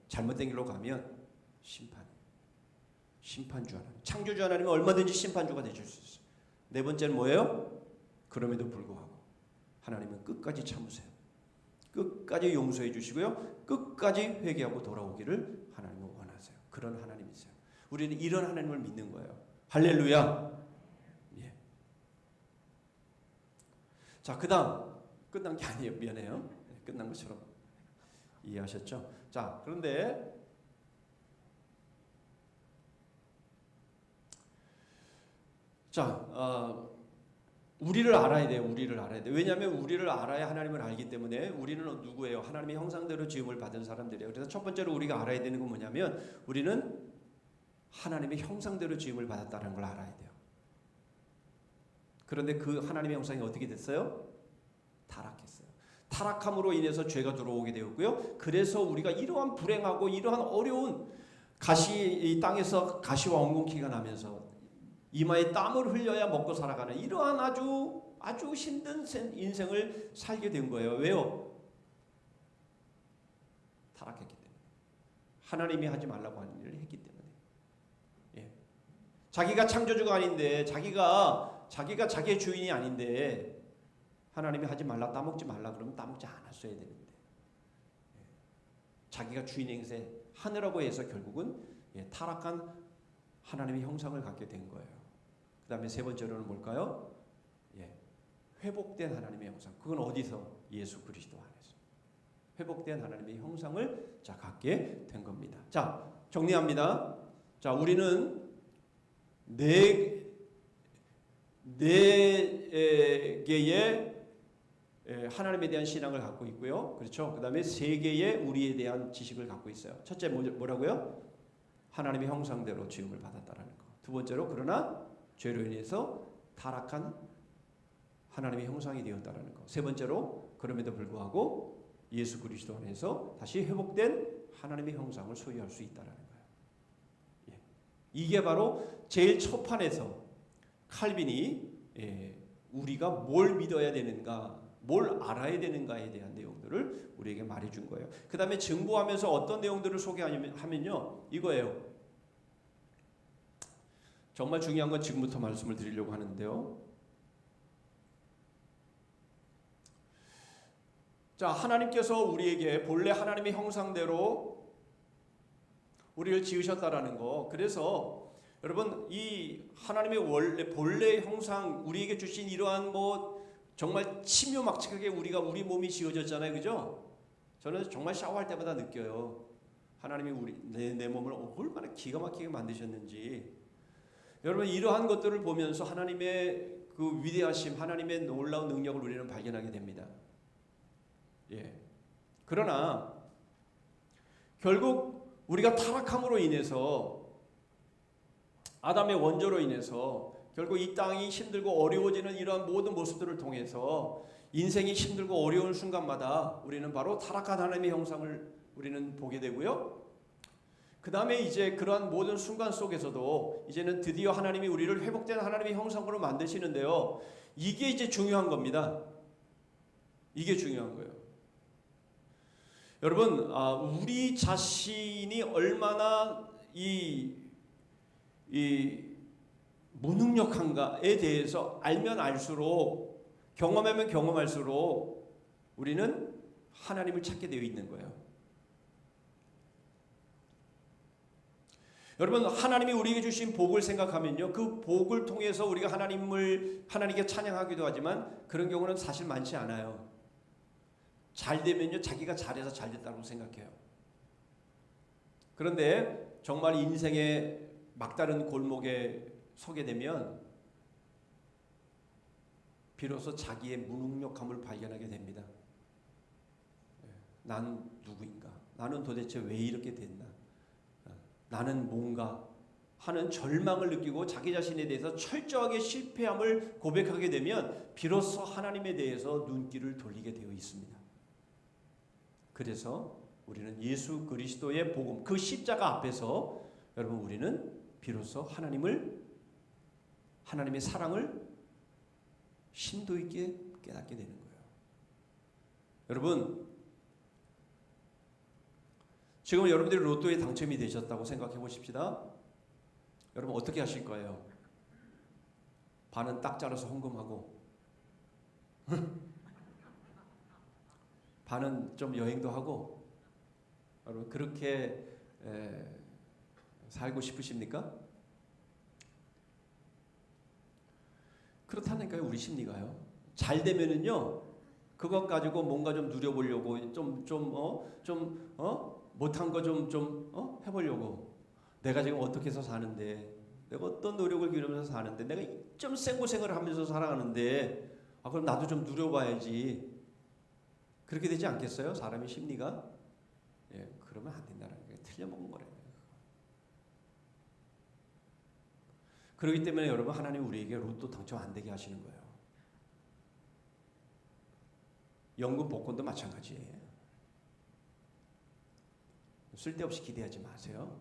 잘못된 길로 가면 심판주 하나님, 창조주 하나님은 얼마든지 심판주가 되실 수 있어요. 네 번째는 뭐예요? 그럼에도 불구하고 하나님은 끝까지 참으세요. 끝까지 용서해 주시고요, 끝까지 회개하고 돌아오기를 하나님은 원하세요. 그런 하나님이세요. 우리는 이런 하나님을 믿는 거예요. 할렐루야. 자, 그 다음 끝난 게 아니에요. 미안해요. 끝난 것처럼 이해하셨죠? 자, 그런데 우리를 알아야 돼요. 우리를 알아야 돼요. 왜냐하면 우리를 알아야 하나님을 알기 때문에. 우리는 누구예요? 하나님의 형상대로 지음을 받은 사람들이에요. 그래서 첫 번째로 우리가 알아야 되는 건 뭐냐면, 우리는 하나님의 형상대로 지음을 받았다는 걸 알아야 돼요. 그런데 그 하나님의 형상이 어떻게 됐어요? 타락했어요. 타락함으로 인해서 죄가 들어오게 되었고요. 그래서 우리가 이러한 불행하고 이러한 어려운 이 땅에서 가시와 엉겅퀴가 나면서 이마에 땀을 흘려야 먹고 살아가는 이러한 아주 힘든 인생을 살게 된 거예요. 왜요? 타락했기 때문에. 하나님이 하지 말라고 하는 일을 했기 때문에. 자기가 창조주가 아닌데, 자기가 자기의 주인이 아닌데, 하나님이 하지 말라, 따먹지 말라 그러면 따먹지 않았어야 되는데, 자기가 주인 행세 하느라고 해서 결국은 타락한 하나님의 형상을 갖게 된 거예요. 그 다음에 세 번째로는 뭘까요? 회복된 하나님의 형상. 그건 어디서? 예수 그리스도 안에서 회복된 하나님의 형상을 갖게 된 겁니다. 자, 정리합니다. 자, 우리는 네 개의 하나님에 대한 신앙을 갖고 있고요. 그렇죠? 그 다음에 세 개의 우리에 대한 지식을 갖고 있어요. 첫째 뭐라고요? 하나님의 형상대로 지음을 받았다라는 거. 두 번째로, 그러나 죄로 인해서 타락한 하나님의 형상이 되었다라는 거. 세 번째로, 그럼에도 불구하고 예수 그리스도 안에서 다시 회복된 하나님의 형상을 소유할 수 있다라는 거예요. 이게 바로 제일 첫판에서 칼빈이 우리가 뭘 믿어야 되는가, 뭘 알아야 되는가에 대한 내용들을 우리에게 말해준 거예요. 그 다음에 증거하면서 어떤 내용들을 소개하면요, 이거예요. 정말 중요한 건 지금부터 말씀을 드리려고 하는데요. 자, 하나님께서 우리에게 본래 하나님의 형상대로 우리를 지으셨다라는 거. 그래서 여러분, 이 하나님의 본래 형상, 우리에게 주신 이러한 정말 치묘막측하게 우리 몸이 지어졌잖아요. 그죠? 저는 정말 샤워할 때마다 느껴요. 하나님이 내 몸을 얼마나 기가 막히게 만드셨는지. 여러분, 이러한 것들을 보면서 하나님의 그 위대하심, 하나님의 놀라운 능력을 우리는 발견하게 됩니다. 그러나 결국 우리가 타락함으로 인해서, 아담의 원죄로 인해서 결국 이 땅이 힘들고 어려워지는 이러한 모든 모습들을 통해서 인생이 힘들고 어려운 순간마다 우리는 바로 타락한 하나님의 형상을 우리는 보게 되고요. 그 다음에 이제 그러한 모든 순간 속에서도 이제는 드디어 하나님이 우리를 회복된 하나님의 형상으로 만드시는데요. 이게 이제 중요한 겁니다. 이게 중요한 거예요. 여러분, 우리 자신이 얼마나 무능력한가에 대해서 알면 알수록, 경험하면 경험할수록 우리는 하나님을 찾게 되어 있는 거예요. 여러분, 하나님이 우리에게 주신 복을 생각하면요, 그 복을 통해서 우리가 하나님께 찬양하기도 하지만 그런 경우는 사실 많지 않아요. 잘 되면요, 자기가 잘해서 잘 됐다고 생각해요. 그런데 정말 인생의 막다른 골목에 서게 되면 비로소 자기의 무능력함을 발견하게 됩니다. 나는 누구인가? 나는 도대체 왜 이렇게 됐나? 나는 뭔가 하는 절망을 느끼고 자기 자신에 대해서 철저하게 실패함을 고백하게 되면 비로소 하나님에 대해서 눈길을 돌리게 되어 있습니다. 그래서 우리는 예수 그리스도의 복음, 그 십자가 앞에서 여러분 우리는 비로소 하나님의 사랑을 심도 있게 깨닫게 되는 거예요. 여러분, 지금 여러분들이 로또에 당첨이 되셨다고 생각해 보십시다. 여러분 어떻게 하실 거예요? 반은 딱 잘라서 헌금하고 반은 좀 여행도 하고, 여러분 그렇게 살고 싶으십니까? 그렇다니까요. 우리 심리가요. 잘 되면은요, 그것 가지고 뭔가 좀 누려보려고 못한 거 좀 해보려고. 내가 지금 어떻게 해서 사는데, 내가 어떤 노력을 기울이면서 사는데, 내가 좀 생고생을 하면서 살아가는데, 그럼 나도 좀 누려봐야지. 그렇게 되지 않겠어요? 사람의 심리가? 예, 그러면 안 된다는 게 틀려먹은 거래요. 그렇기 때문에 여러분, 하나님 우리에게 로또 당첨 안 되게 하시는 거예요. 연금 복권도 마찬가지예요. 쓸데없이 기대하지 마세요.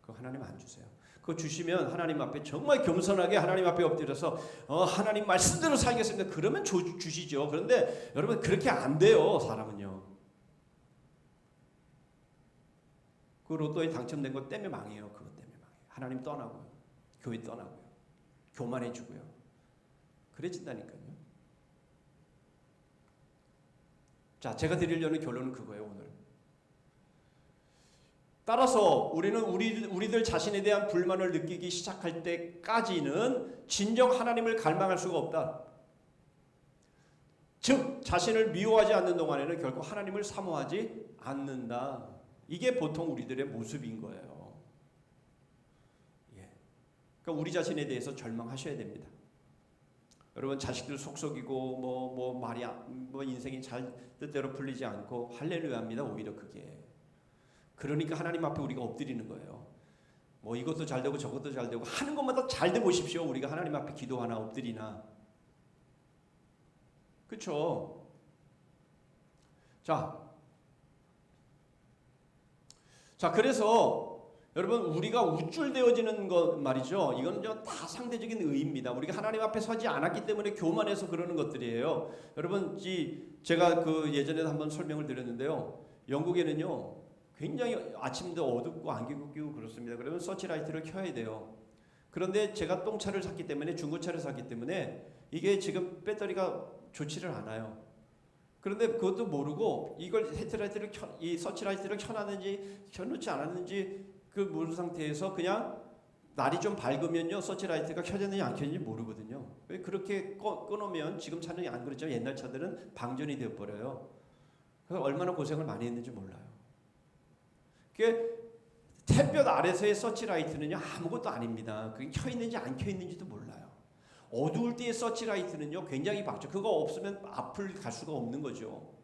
그거 하나님 안 주세요. 그거 주시면 하나님 앞에 정말 겸손하게 하나님 앞에 엎드려서 하나님 말씀대로 살겠습니다. 그러면 주시죠. 그런데 여러분 그렇게 안 돼요. 사람은요. 그 로또에 당첨된 것 때문에 망해요. 그것 때문에 망해요. 하나님 떠나고요. 교회 떠나고요. 교만해지고요. 그래진다니까요. 자, 제가 드리려는 결론은 그거예요. 오늘. 따라서 우리는 우리들 자신에 대한 불만을 느끼기 시작할 때까지는 진정 하나님을 갈망할 수가 없다. 즉 자신을 미워하지 않는 동안에는 결코 하나님을 사모하지 않는다. 이게 보통 우리들의 모습인 거예요. 예. 그러니까 우리 자신에 대해서 절망하셔야 됩니다. 여러분 자식들 속속이고 말이 인생이 잘 뜻대로 풀리지 않고 할렐루야입니다. 오히려 그게. 그러니까 하나님 앞에 우리가 엎드리는 거예요. 이것도 잘 되고 저것도 잘 되고 하는 것마다 잘 돼 보십시오. 우리가 하나님 앞에 기도하나 엎드리나. 그렇죠? 자, 그래서 여러분 우리가 우쭐대어지는 것 말이죠. 이건 다 상대적인 의의입니다. 우리가 하나님 앞에 서지 않았기 때문에 교만해서 그러는 것들이에요. 여러분 제가 그 예전에도 한번 설명을 드렸는데요. 영국에는요. 굉장히 아침도 어둡고 안개가 끼고 그렇습니다. 그러면 서치라이트를 켜야 돼요. 그런데 제가 똥차를 샀기 때문에 중고차를 샀기 때문에 이게 지금 배터리가 좋지를 않아요. 그런데 그것도 모르고 이걸 헤드라이트를 이 서치라이트를 켜놨는지 켜놓지 않았는지 그 모르는 상태에서 그냥 날이 좀 밝으면요 서치라이트가 켜졌는지 안 켜졌는지 모르거든요. 왜 그렇게 꺼놓으면 지금 차는 안 그렇죠. 옛날 차들은 방전이 되어버려요. 그래서 얼마나 고생을 많이 했는지 몰라요. 햇볕 아래서의 서치라이트는요 아무것도 아닙니다. 그게 켜 있는지 안 켜 있는지도 몰라요. 어두울 때의 서치라이트는요 굉장히 밝죠. 그거 없으면 앞을 갈 수가 없는 거죠.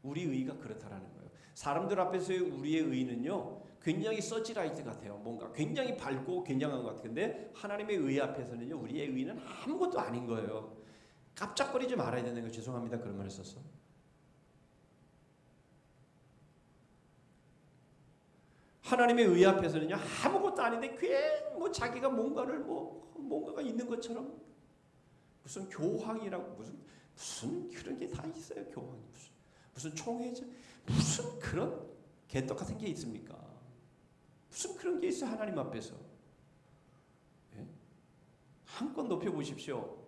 우리 의의가 그렇다라는 거예요. 사람들 앞에서의 우리의 의의는요 굉장히 서치라이트 같아요. 뭔가 굉장히 밝고 굉장한 것 같은데 하나님의 의의 앞에서는요 우리의 의의는 아무것도 아닌 거예요. 깜짝거리지 말아야 되는 거예요. 죄송합니다. 그런 말을 썼어. 하나님의 의 앞에서는요 아무것도 아닌데 괜히 자기가 뭔가가 있는 것처럼 무슨 교황이라고 무슨 그런 게 다 있어요. 교황 무슨 총회장 무슨 그런 개떡 같은 게 있습니까? 무슨 그런 게 있어요 하나님 앞에서. 예? 한껏 높여 보십시오.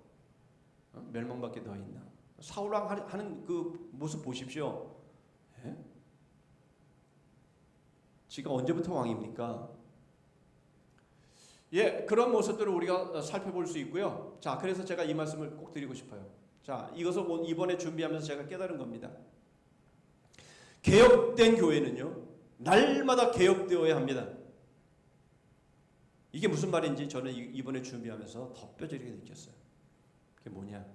멸망밖에 더 있나? 사울왕 하는 그 모습 보십시오. 예? 지가 언제부터 왕입니까? 예, 그런 모습들을 우리가 살펴볼 수 있고요. 자, 그래서 제가 이 말씀을 꼭 드리고 싶어요. 자, 이것을 이번에 준비하면서 제가 깨달은 겁니다. 개혁된 교회는요, 날마다 개혁되어야 합니다. 이게 무슨 말인지 저는 이번에 준비하면서 더 뼈저리게 느꼈어요. 그게 뭐냐?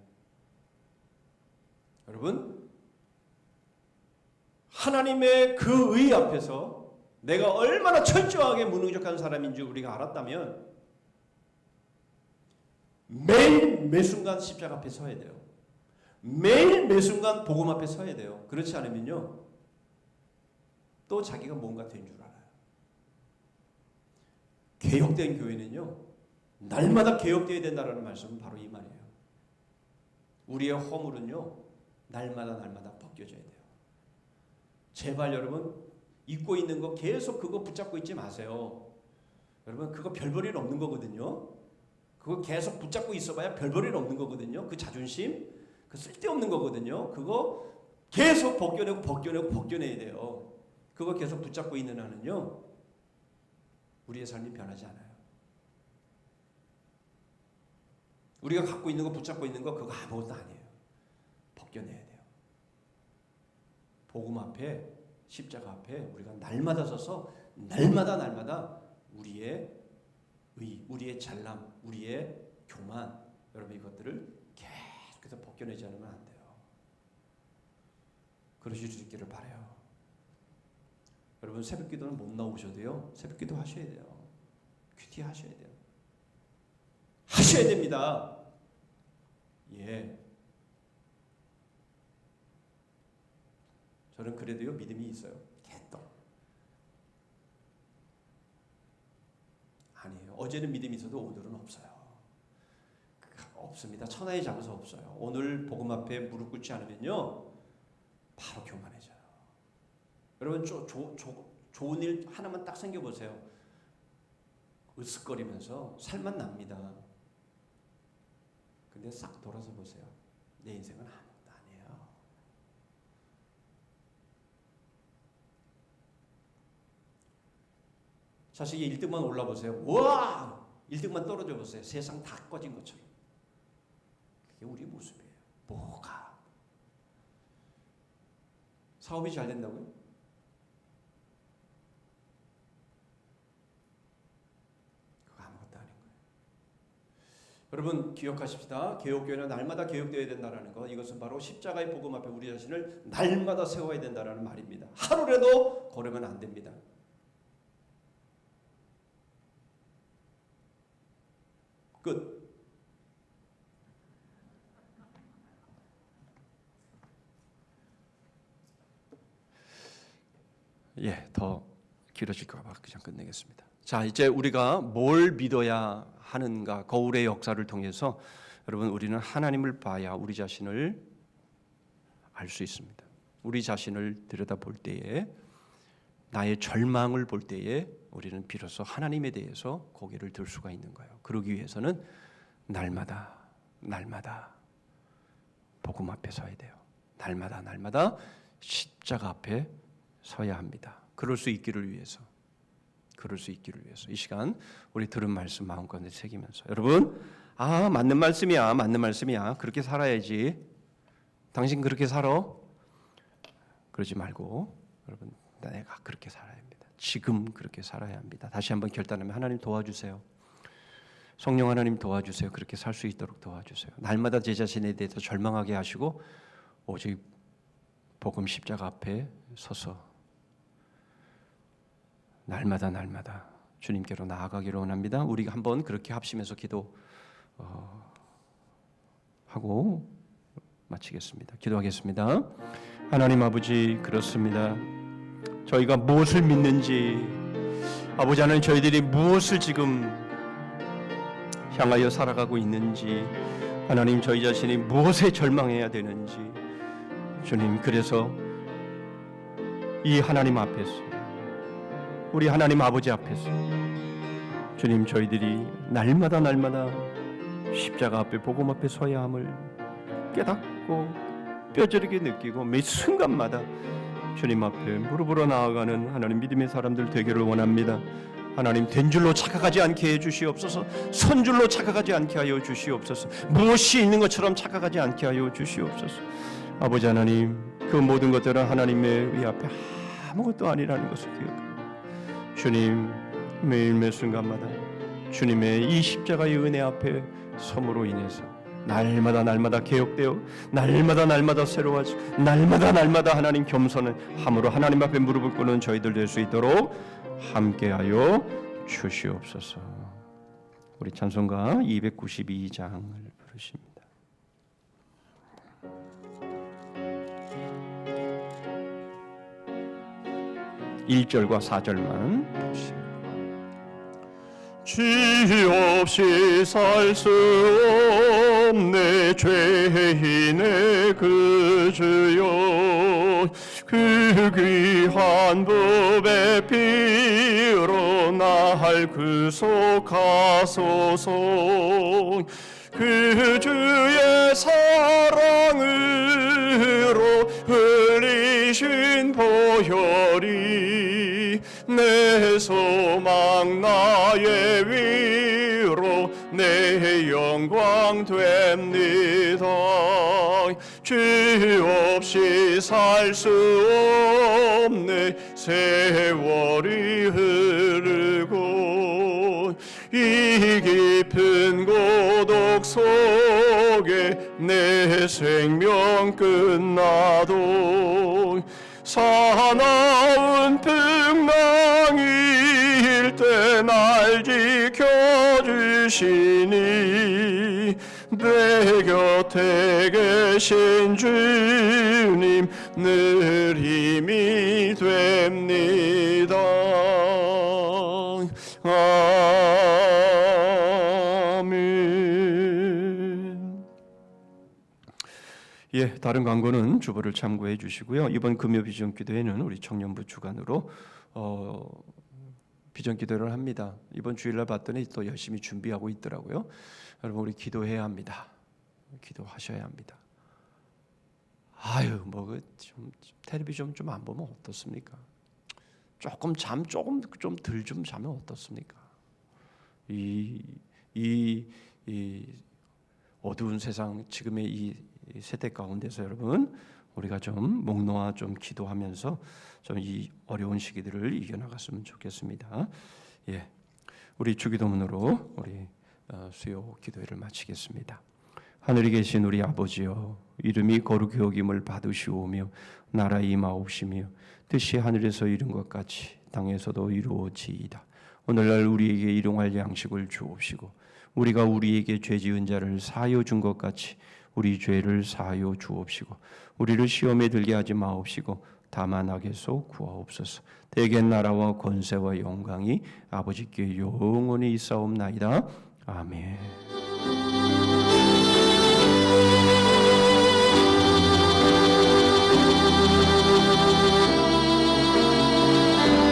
여러분, 하나님의 그 의 앞에서 내가 얼마나 철저하게 무능력한 사람인지 우리가 알았다면 매일 매순간 십자가 앞에 서야 돼요. 매일 매순간 복음 앞에 서야 돼요. 그렇지 않으면요 또 자기가 뭔가 된 줄 알아요. 개혁된 교회는요, 날마다 개혁되어야 된다는 말씀은 바로 이 말이에요. 우리의 허물은요, 날마다 벗겨져야 돼요. 제발 여러분, 잊고 있는 거 계속 그거 붙잡고 있지 마세요. 여러분, 그거 별 볼 일 없는 거거든요. 그거 계속 붙잡고 있어봐야 별 볼 일 없는 거거든요. 그 자존심, 그 쓸데없는 거거든요. 그거 계속 벗겨내야 돼요. 그거 계속 붙잡고 있는 한은요, 우리의 삶이 변하지 않아요. 우리가 갖고 있는 거, 붙잡고 있는 거, 그거 아무것도 아니에요. 벗겨내야 돼요. 복음 앞에, 십자가 앞에 우리가 날마다 서서 날마다 우리의 의, 우리의 잘남, 우리의 교만, 여러분 이것들을 계속해서 벗겨내지 않으면 안 돼요. 그러실 수 있기를 바라요. 여러분 새벽기도는 못 나오셔도요, 새벽기도 하셔야 돼요. 큐티 하셔야 돼요. 하셔야 됩니다. 예. 저는 그래도요 믿음이 있어요. 개떡. 아니에요. 어제는 믿음이 있어도 오늘은 없어요. 없습니다. 천하의 장사 없어요. 오늘 복음 앞에 무릎 꿇지 않으면요 바로 교만해져요. 여러분 좋은 일 하나만 딱 생겨보세요. 으쓱거리면서 살만 납니다. 근데 싹 돌아서 보세요. 내 인생은 아무것도 아니에요. 자식이 1등만 올라보세요. 와! 1등만 떨어져 보세요. 세상 다 꺼진 것처럼. 그게 우리 모습이에요. 뭐가? 사업이 잘 된다고요? 그거 아무것도 아닌 거예요. 여러분 기억하십시다. 개혁교회는 날마다 개혁되어야 된다는 것. 이것은 바로 십자가의 복음 앞에 우리 자신을 날마다 세워야 된다는 말입니다. 하루라도 걸으면 안 됩니다. 끝. 예, 더 길어질까 봐 그냥 끝내겠습니다. 자, 이제 우리가 뭘 믿어야 하는가? 거울의 역사를 통해서 여러분 우리는 하나님을 봐야 우리 자신을 알 수 있습니다. 우리 자신을 들여다볼 때에, 나의 절망을 볼 때에 우리는 비로소 하나님에 대해서 고개를 들 수가 있는 거예요. 그러기 위해서는 날마다 복음 앞에 서야 돼요. 날마다 십자가 앞에 서야 합니다. 그럴 수 있기를 위해서 이 시간 우리 들은 말씀 마음가운데 새기면서, 여러분 맞는 말씀이야 그렇게 살아야지, 당신 그렇게 살아, 그러지 말고 여러분 내가 그렇게 살아야 합니다. 지금 그렇게 살아야 합니다. 다시 한번 결단하면 하나님 도와주세요. 성령 하나님 도와주세요. 그렇게 살 수 있도록 도와주세요. 날마다 제 자신에 대해서 절망하게 하시고 오직 복음 십자가 앞에 서서 날마다 주님께로 나아가기를 원합니다. 우리가 한번 그렇게 합심해서 기도하고 마치겠습니다. 기도하겠습니다. 하나님 아버지, 그렇습니다. 저희가 무엇을 믿는지, 아버지 하나님, 저희들이 무엇을 지금 향하여 살아가고 있는지, 하나님 저희 자신이 무엇에 절망해야 되는지, 주님, 그래서 이 하나님 앞에서, 우리 하나님 아버지 앞에서 주님, 저희들이 날마다 십자가 앞에 복음 앞에 서야 함을 깨닫고 뼈저리게 느끼고 매 순간마다 주님 앞에 무릎으로 나아가는 하나님 믿음의 사람들 되기를 원합니다. 하나님, 된 줄로 착각하지 않게 해주시옵소서. 선 줄로 착각하지 않게 하여 주시옵소서. 무엇이 있는 것처럼 착각하지 않게 하여 주시옵소서. 아버지 하나님, 그 모든 것들은 하나님의 의 앞에 아무것도 아니라는 것을 기억합니다. 주님, 매일 순간마다 주님의 이 십자가의 은혜 앞에 섬으로 인해서 날마다 개혁되어 날마다 새로워지고 날마다 하나님 겸손은 함으로 하나님 앞에 무릎을 꿇는 저희들 될 수 있도록 함께하여 주시옵소서. 우리 찬송가 292장을 부르십니다. 1절과 4절만 보시죠. 죄 없이 살 수 없네 죄인의 그 주여 그 귀한 법의 피로 날 구속하소서 그 주의 사랑으로 흘리신 보혈이 내 소망 나의 위로 내 영광 됩니다. 죄 없이 살 수 없네 세월이 흐르고 이 깊은 고독 속에 내 생명 끝나도 사나운 풍랑일 때 날 지켜주시니 내 곁에 계신 주님 늘 힘이 됩니다. 아멘. 예, 다른 광고는 주보를 참고해 주시고요. 이번 금요 비전 기도회는 우리 청년부 주관으로 비전 기도를 합니다. 이번 주일날 봤더니 또 열심히 준비하고 있더라고요. 여러분 우리 기도해야 합니다. 기도하셔야 합니다. 아유 뭐 좀 텔레비전 좀 안 보면 어떻습니까? 조금 좀 덜 좀 자면 어떻습니까? 이 어두운 세상 지금의 이 세대 가운데서 여러분 우리가 좀 목 놓아 좀 기도하면서 좀 이 어려운 시기들을 이겨나갔으면 좋겠습니다. 예, 우리 주기도문으로 우리 수요 기도회를 마치겠습니다. 하늘에 계신 우리 아버지여, 이름이 거룩히 여김을 받으시오며 나라의 임하옵시며 뜻이 하늘에서 이룬 것 같이 땅에서도 이루어지이다. 오늘날 우리에게 일용할 양식을 주옵시고 우리가 우리에게 죄 지은 자를 사하여 준 것 같이 우리 죄를 사하여 주옵시고 우리를 시험에 들게 하지 마옵시고 다만 악에서 구하옵소서. 대개 나라와 권세와 영광이 아버지께 영원히 있사옵나이다. 아멘.